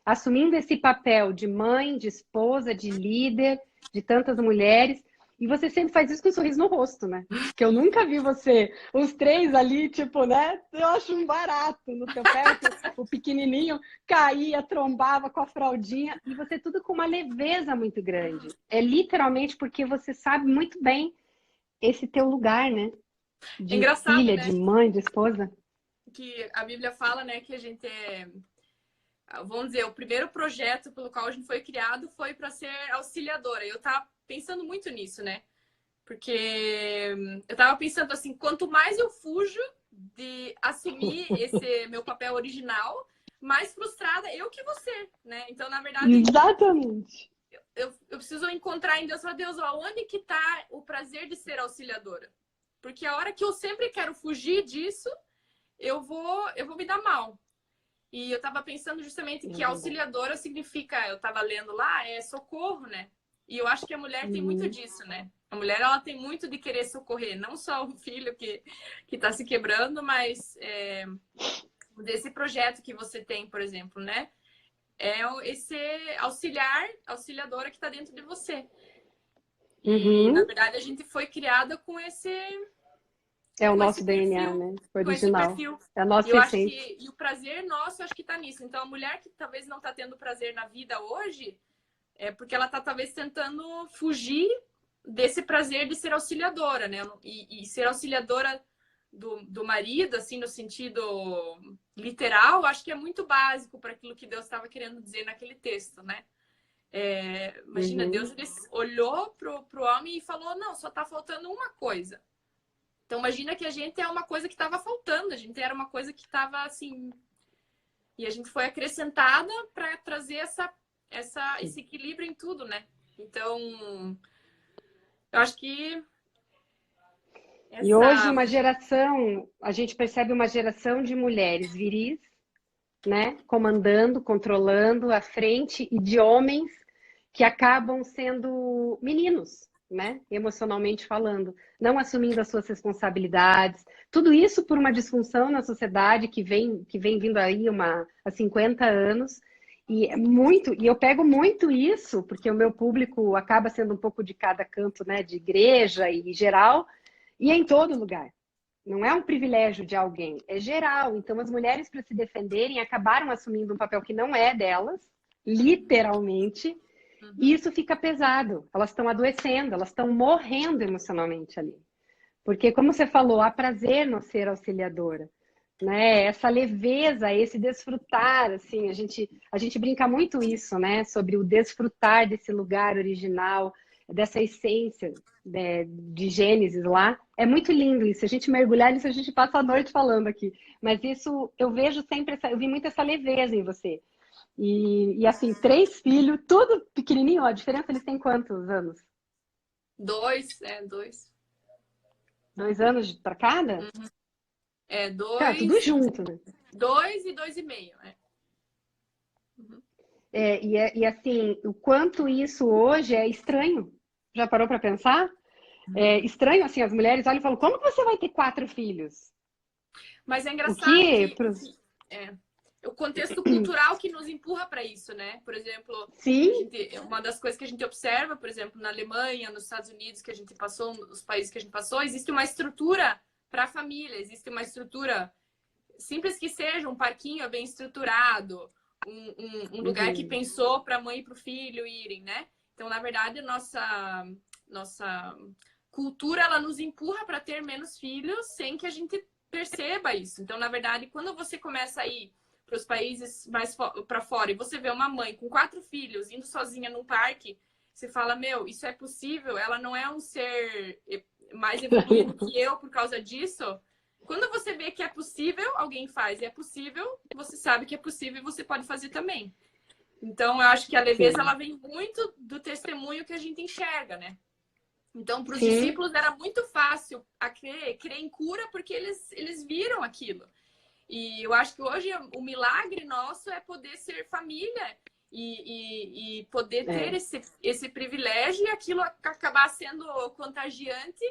assumindo esse papel de mãe, de esposa, de líder, de tantas mulheres, e você sempre faz isso com um sorriso no rosto, né? Que eu nunca vi você, os 3 ali, tipo, né? Eu acho um barato no teu pé, o pequenininho caía, trombava com a fraldinha, e você tudo com uma leveza muito grande. É literalmente porque você sabe muito bem esse teu lugar, né? De engraçado, filha, né? de mãe, de esposa. Que a Bíblia fala, né, que a gente vamos dizer, o primeiro projeto pelo qual a gente foi criado foi para ser auxiliadora. Eu tava pensando muito nisso, né? Porque eu tava pensando assim, quanto mais eu fujo de assumir esse meu papel original, mais frustrada eu que você, né? Então, na verdade, Exatamente. eu preciso encontrar em Deus, Deus, aonde que tá o prazer de ser auxiliadora? Porque a hora que eu sempre quero fugir disso, eu vou me dar mal. E eu estava pensando justamente que auxiliadora significa, eu estava lendo lá, é socorro, né? E eu acho que a mulher tem muito disso, né? A mulher, ela tem muito de querer socorrer, não só o filho que está se quebrando, mas desse projeto que você tem, por exemplo, né? É esse auxiliadora que está dentro de você. E, na verdade, a gente foi criada com É o com esse nosso DNA, perfil, né? com esse Original. perfil. É a E nossa eu acho essência. que e o prazer nosso, acho que tá nisso. Então, a mulher que talvez não tá tendo prazer na vida hoje, é porque ela tá talvez tentando fugir desse prazer de ser auxiliadora, né? E ser auxiliadora do marido, assim, no sentido literal, acho que é muito básico para aquilo que Deus estava querendo dizer naquele texto, né? Imagina, Uhum. Deus ele olhou pro homem e falou: não, só tá faltando uma coisa. Então, imagina que a gente é uma coisa que estava faltando, a gente era uma coisa que estava assim. E a gente foi acrescentada para trazer esse equilíbrio em tudo, né? Então, eu acho que E hoje essa. uma geração, a gente percebe uma geração de mulheres viris, né, comandando, controlando à frente e de homens que acabam sendo meninos, né, emocionalmente falando, não assumindo as suas responsabilidades. Tudo isso por uma disfunção na sociedade que vem vindo aí há 50 anos. E eu pego muito isso, porque o meu público acaba sendo um pouco de cada canto, né, de igreja e geral, e é em todo lugar. Não é um privilégio de alguém, é geral. Então, as mulheres, para se defenderem, acabaram assumindo um papel que não é delas, literalmente, e Uhum. isso fica pesado. Elas estão adoecendo, elas estão morrendo emocionalmente ali. Porque, como você falou, há prazer no ser auxiliadora, né? Essa leveza, esse desfrutar, assim, a gente brinca muito isso, né? Sobre o desfrutar desse lugar original, dessa essência, né, de Gênesis lá. É muito lindo isso. Se a gente mergulhar nisso, a gente passa a noite falando aqui. Mas isso, eu vejo sempre, eu vi muito essa leveza em você. E assim, 3 filhos, tudo pequenininho, ó, a diferença eles têm quantos anos? 2. 2 anos para cada? Tá, tudo Dois, junto, né? 2 e 2,5. Uhum. E assim, o quanto isso hoje é estranho. Já parou para pensar? É estranho, assim, as mulheres olham e falam, como que você vai ter 4 filhos? Mas é O engraçado que... que é, o contexto cultural que nos empurra para isso, né? Por exemplo, Sim, uma das coisas que a gente observa, por exemplo, na Alemanha, nos Estados Unidos, que a gente passou, os países que a gente passou, existe uma estrutura para a família, existe uma estrutura simples que seja, um parquinho bem estruturado, um lugar que uhum, pensou para a mãe e para o filho irem, né? Então, na verdade, nossa cultura ela nos empurra para ter menos filhos sem que a gente perceba isso. Então, na verdade, quando você começa a ir para os países mais para fora e você vê uma mãe com 4 filhos indo sozinha num parque, você fala, meu, isso é possível? Ela não é um ser mais evoluído que eu por causa disso? Quando você vê que é possível, alguém faz e é possível, você sabe que é possível e você pode fazer também. Então, eu acho que a leveza sim, ela vem muito do testemunho que a gente enxerga, né? Então, para os sim, discípulos era muito fácil a crer em cura porque eles viram aquilo. E eu acho que hoje o milagre nosso é poder ser família e poder ter é, esse privilégio e aquilo acabar sendo contagiante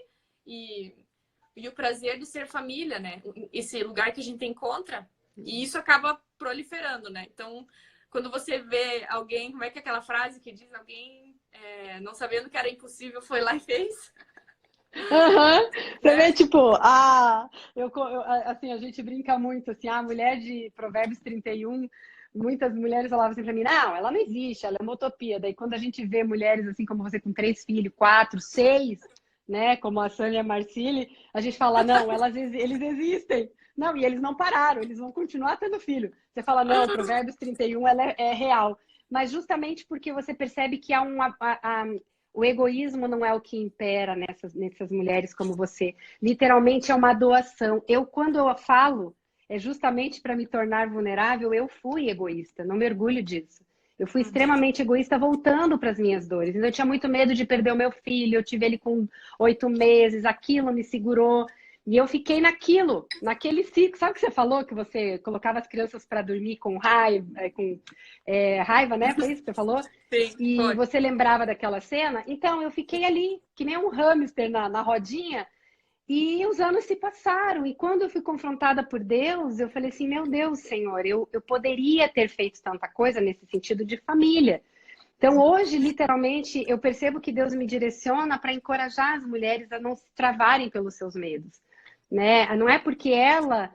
e, e o prazer de ser família, né? Esse lugar que a gente encontra. E isso acaba proliferando, né? Então, quando você vê alguém, como é que é aquela frase que diz alguém não sabendo que era impossível foi lá e fez, aham. Você né? vê, tipo, assim, a gente brinca muito, assim, a mulher de Provérbios 31, muitas mulheres falavam assim pra mim, não, ela não existe, ela é uma utopia. Daí quando a gente vê mulheres assim como você com 3 filhos, 4, 6, né, como a Sânia Marcilli, a gente fala, não, eles existem. Não, e eles não pararam, eles vão continuar tendo filho. Você fala, não, Provérbios 31, ela é real. Mas justamente porque você percebe que há o egoísmo não é o que impera nessas mulheres como você. Literalmente é uma doação. Quando eu falo, é justamente para me tornar vulnerável, eu fui egoísta, não me orgulho disso. Eu fui Uhum. extremamente egoísta voltando para as minhas dores. Então, eu tinha muito medo de perder o meu filho, eu tive ele com 8 meses, aquilo me segurou. E eu fiquei naquele ciclo. Sabe o que você falou? Que você colocava as crianças para dormir com raiva, né? Foi isso que você falou? Sim, E foi. você lembrava daquela cena? Então, eu fiquei ali, que nem um hamster na rodinha, e os anos se passaram. E quando eu fui confrontada por Deus, eu falei assim: meu Deus, Senhor, eu poderia ter feito tanta coisa nesse sentido de família. Então, hoje, literalmente, eu percebo que Deus me direciona para encorajar as mulheres a não se travarem pelos seus medos. né? Não é porque ela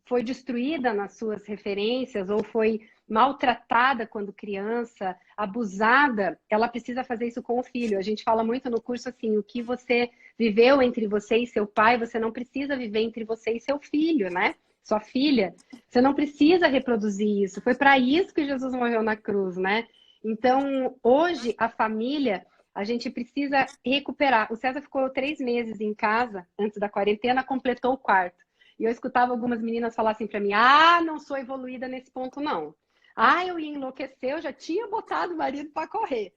foi destruída nas suas referências ou foi maltratada quando criança, abusada, ela precisa fazer isso com o filho. A gente fala muito no curso assim, o que você viveu entre você e seu pai, você não precisa viver entre você e seu filho, né? Sua filha. Você não precisa reproduzir isso. Foi para isso que Jesus morreu na cruz, né? Então, hoje, a família, a gente precisa recuperar. O César ficou 3 meses em casa, antes da quarentena, completou o quarto. E eu escutava algumas meninas falar assim para mim, não sou evoluída nesse ponto, não. Eu ia enlouquecer, eu já tinha botado o marido para correr.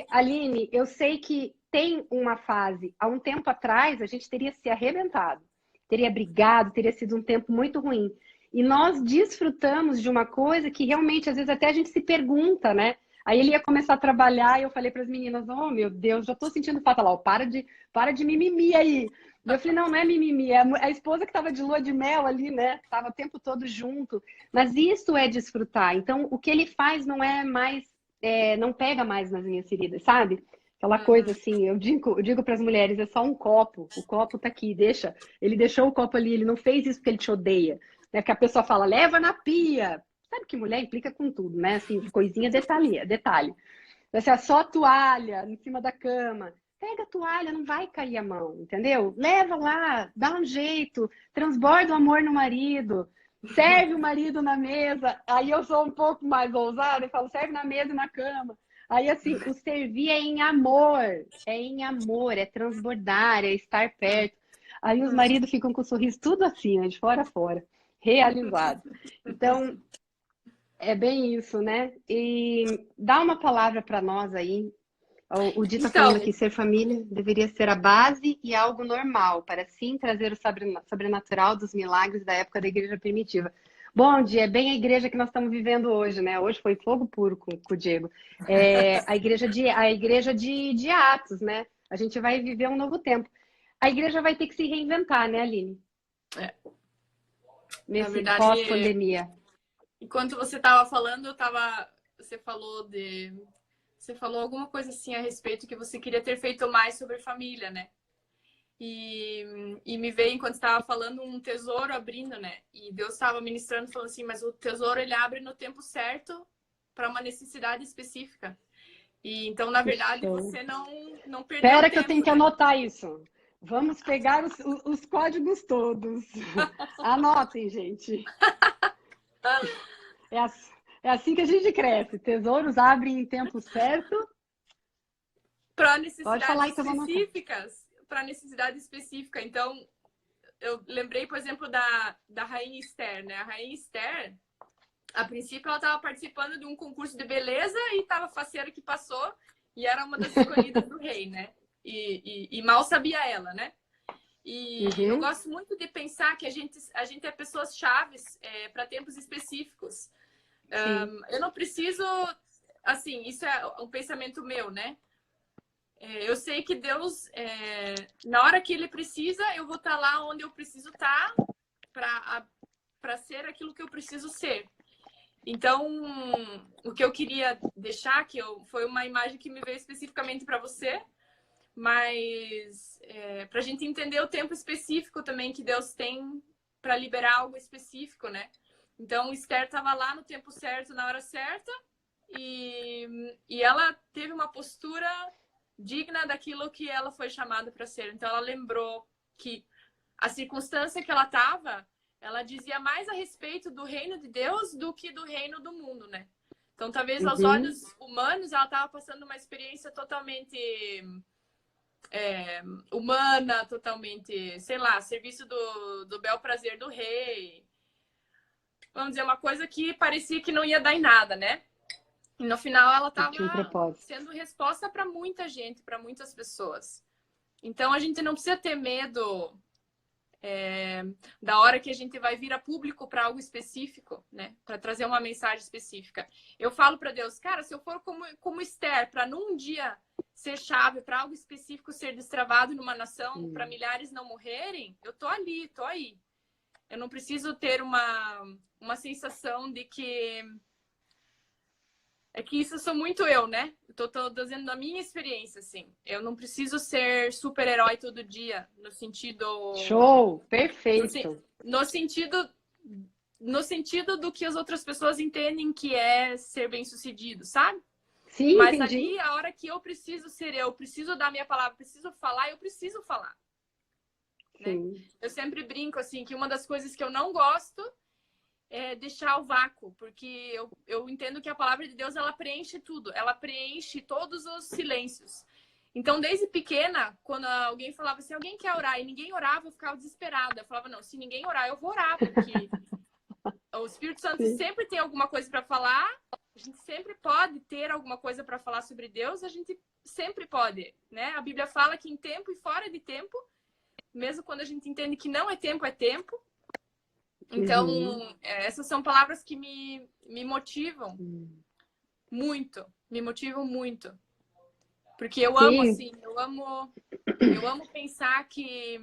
Aline, eu sei que tem uma fase, há um tempo atrás, a gente teria se arrebentado, teria brigado, teria sido um tempo muito ruim. E nós desfrutamos de uma coisa que realmente, às vezes, até a gente se pergunta, né? Aí ele ia começar a trabalhar e eu falei para as meninas, oh meu Deus, já estou sentindo falta lá, para de mimimi aí. Eu falei, não, não é mimimi, é a esposa que estava de lua de mel ali, né? Estava o tempo todo junto. Mas isso é desfrutar. Então, o que ele faz não é mais, não pega mais nas minhas feridas, sabe? Aquela coisa assim, eu digo para as mulheres, é só um copo, o copo tá aqui, deixa. Ele deixou o copo ali, ele não fez isso porque ele te odeia. Né? Que a pessoa fala, leva na pia. Sabe que mulher implica com tudo, né? Assim, coisinha, detalhe. Assim, é só toalha em cima da cama. Pega a toalha, não vai cair a mão, entendeu? Leva lá, dá um jeito, transborda o amor no marido, serve o marido na mesa. Aí eu sou um pouco mais ousada e falo, serve na mesa e na cama. Aí, assim, o servir é é transbordar, é estar perto. Aí os maridos ficam com o sorriso tudo assim, né, de fora a fora, realizado. Então, é bem isso, né? E dá uma palavra para nós aí. O Di está falando Então, aqui, ser família deveria ser a base e algo normal, para sim trazer o sobrenatural dos milagres da época da igreja primitiva. Bom, Di, é bem a igreja que nós estamos vivendo hoje, né? Hoje foi fogo puro com o Diego. A igreja de Atos, né? A gente vai viver um novo tempo. A igreja vai ter que se reinventar, né, Aline? é, na Nesse verdade, pós-pandemia. enquanto você estava falando, você você falou alguma coisa assim a respeito que você queria ter feito mais sobre família, né? E me veio, enquanto estava falando, um tesouro abrindo, né? E Deus estava ministrando, falando assim, mas o tesouro ele abre no tempo certo para uma necessidade específica. E então, na verdade, você não perdeu Espera que eu tenho tempo, que né? anotar isso. Vamos pegar os códigos todos. Anotem, gente. É, é assim que a gente cresce. Tesouros abrem em tempo certo. Para Pode falar necessidades aí que eu vou anotar. específicas. Para necessidade específica. Então, eu lembrei, por exemplo, da Rainha Esther, né? A Rainha Esther, a princípio, ela estava participando de um concurso de beleza e estava faceira que passou e era uma das escolhidas do rei, né? E mal sabia ela, né? E eu Uhum, gosto muito de pensar que a gente é pessoas chaves para tempos específicos. sim. Eu não preciso, assim, isso é um pensamento meu, né? Eu sei que Deus, na hora que Ele precisa, eu vou estar lá onde eu preciso estar para ser aquilo que eu preciso ser. Então, o que eu queria deixar, foi uma imagem que me veio especificamente para você, mas para a gente entender o tempo específico também que Deus tem para liberar algo específico, né? Então, Esther estava lá no tempo certo, na hora certa, e ela teve uma postura digna daquilo que ela foi chamada para ser. Então, ela lembrou que a circunstância que ela estava, ela dizia mais a respeito do reino de Deus do que do reino do mundo, né? Então, talvez aos Uhum, olhos humanos, ela estava passando uma experiência totalmente humana, totalmente, sei lá, serviço do bel prazer do rei. Vamos dizer, uma coisa que parecia que não ia dar em nada, né? E no final ela e tinha um estava propósito. sendo resposta para muita gente, para muitas pessoas. Então a gente não precisa ter medo da hora que a gente vai vir a público para algo específico, né? Para trazer uma mensagem específica. Eu falo para Deus, cara, se eu for como Esther, para num dia ser chave para algo específico ser destravado numa nação, para milhares não morrerem, eu tô ali, tô aí. Eu não preciso ter uma sensação de que É que isso sou muito eu, né? Tô dizendo da minha experiência, assim. Eu não preciso ser super-herói todo dia, no sentido... Show! No, Perfeito! no sentido... No sentido do que as outras pessoas entendem que é ser bem-sucedido, sabe? Sim, Mas entendi. ali, a hora que eu preciso ser eu, preciso dar minha palavra, preciso falar, eu preciso falar, né? Sim. Eu sempre brinco, assim, que uma das coisas que eu não gosto é deixar o vácuo, porque eu entendo que a palavra de Deus, ela preenche tudo, ela preenche todos os silêncios. Então, desde pequena, quando alguém falava assim, alguém quer orar, e ninguém orava, eu ficava desesperada. Eu falava, não, se ninguém orar, eu vou orar, porque o Espírito Santo Sim. sempre tem alguma coisa para falar, a gente sempre pode ter alguma coisa para falar sobre Deus, a gente sempre pode, né? A Bíblia fala que em tempo e fora de tempo, mesmo quando a gente entende que não é tempo, é tempo. Então, Uhum. essas são palavras que me motivam muito, me motivam muito. Porque eu amo, Sim, assim, eu amo pensar que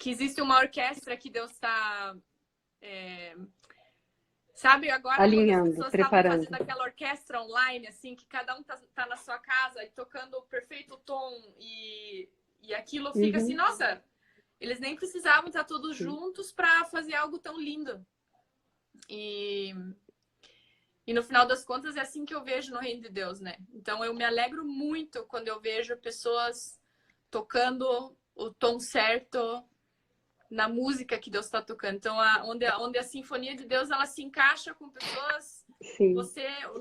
existe uma orquestra que Deus está... Sabe, agora quando as alinhando, pessoas estavam fazendo preparando. aquela orquestra online, assim, que cada um tá na sua casa e tocando o perfeito tom e aquilo fica assim, Uhum. nossa, eles nem precisavam estar todos Sim. juntos para fazer algo tão lindo. E, e no final das contas é assim que eu vejo no Reino de Deus, né? Então eu me alegro muito quando eu vejo pessoas tocando o tom certo na música que Deus está tocando. Então, onde a Sinfonia de Deus ela se encaixa com pessoas, Sim.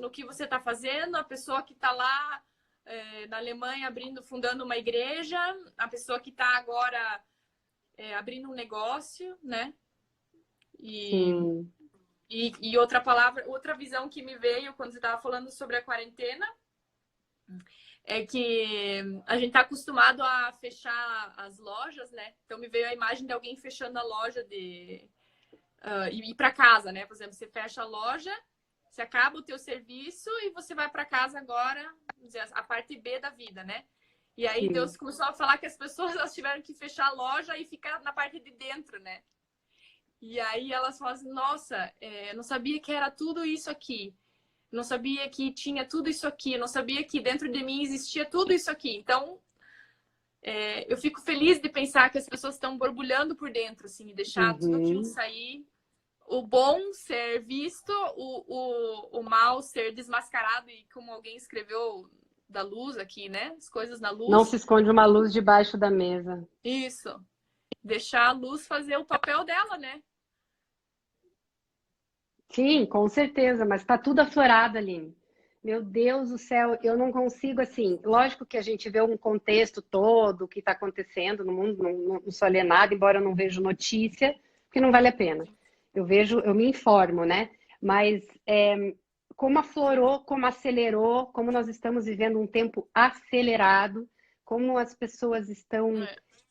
no que você está fazendo, a pessoa que está lá na Alemanha fundando uma igreja, a pessoa que está agora abrindo um negócio, né? E, Sim. e outra palavra, outra visão que me veio quando você estava falando sobre a quarentena é que a gente tá acostumado a fechar as lojas, né? Então me veio a imagem de alguém fechando a loja e ir para casa, né? Por exemplo, você fecha a loja, você acaba o teu serviço e você vai para casa agora, vamos dizer, a parte B da vida, né? E aí Sim. Deus começou a falar que as pessoas elas tiveram que fechar a loja e ficar na parte de dentro, né? E aí elas falam assim, nossa, não sabia que era tudo isso aqui. Não sabia que tinha tudo isso aqui. Não sabia que dentro de mim existia tudo isso aqui. Então, eu fico feliz de pensar que as pessoas estão borbulhando por dentro, assim, e deixar tudo aquilo Uhum. sair. O bom ser visto, o mal ser desmascarado, e como alguém escreveu da luz aqui, né? As coisas na Não se luz. esconde uma luz debaixo da mesa. Isso. Deixar a luz fazer o papel dela, né? Sim, com certeza, mas tá tudo aflorado, Aline. Meu Deus do céu, eu não consigo assim. Lógico que a gente vê um contexto todo, o que está acontecendo no mundo, não sou alienada, embora eu não vejo notícia, porque não vale a pena. Eu vejo, eu me informo, né? Mas como aflorou, como acelerou, como nós estamos vivendo um tempo acelerado, como as pessoas estão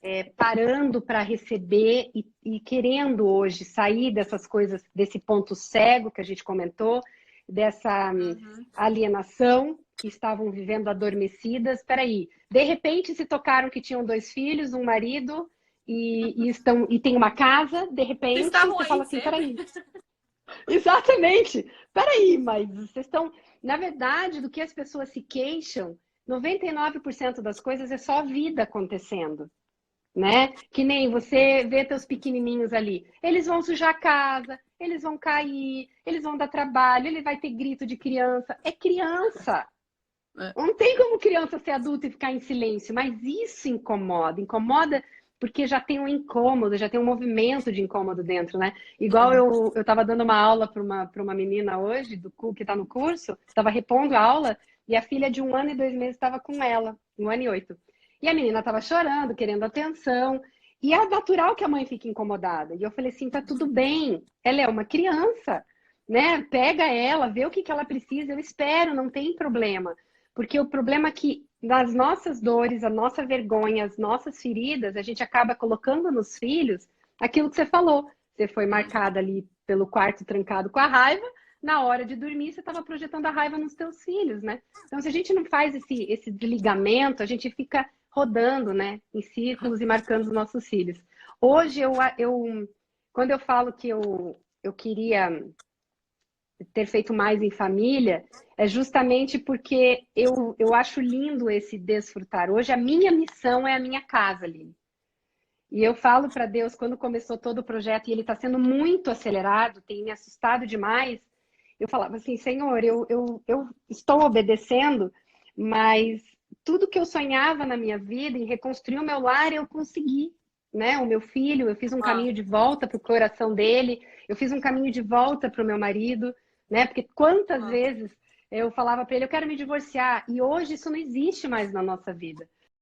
É. parando para receber e querendo hoje sair dessas coisas, desse ponto cego que a gente comentou, dessa Uhum. alienação que estavam vivendo adormecidas. Espera aí, de repente se tocaram que tinham 2 filhos, um marido e tem uma casa. De Vocês repente estavam você aí fala assim, sempre? peraí, exatamente, peraí, mas vocês estão, na verdade, do que as pessoas se queixam, 99% das coisas é só vida acontecendo, né? Que nem você vê teus pequenininhos ali. Eles vão sujar a casa, eles vão cair, eles vão dar trabalho, ele vai ter grito de criança. É criança. É. Não tem como criança ser adulta e ficar em silêncio, mas isso incomoda. Incomoda porque já tem um incômodo, já tem um movimento de incômodo dentro, né? Igual Uhum. eu estava dando uma aula para uma menina hoje, que está no curso, estava repondo a aula, e a filha de 1 ano e 2 meses estava com ela, 1 ano e 8. E a menina estava chorando, querendo atenção, e é natural que a mãe fique incomodada. E eu falei assim, tá tudo bem, ela é uma criança, né? Pega ela, vê o que que ela precisa, eu espero, não tem problema. Porque o problema é que nas nossas dores, a nossa vergonha, as nossas feridas, a gente acaba colocando nos filhos aquilo que você falou. Você foi Uhum. marcada ali pelo quarto trancado com a raiva, na hora de dormir você estava projetando a raiva nos teus filhos, né? Então, se a gente não faz esse desligamento, a gente fica rodando, né, em círculos e marcando os nossos filhos. Hoje, quando eu falo que eu queria ter feito mais em família é justamente porque eu acho lindo esse desfrutar. Hoje a minha missão é a minha casa, Aline. E eu falo para Deus, quando começou todo o projeto, e ele está sendo muito acelerado, tem me assustado demais, eu falava assim, Senhor, eu estou obedecendo, mas tudo que eu sonhava na minha vida, em reconstruir o meu lar, eu consegui. Né? O meu filho, eu fiz um Uau. caminho de volta para o coração dele, eu fiz um caminho de volta para o meu marido, né? Porque quantas Uau. vezes eu falava para ele, eu quero me divorciar, e hoje isso não existe mais na nossa vida.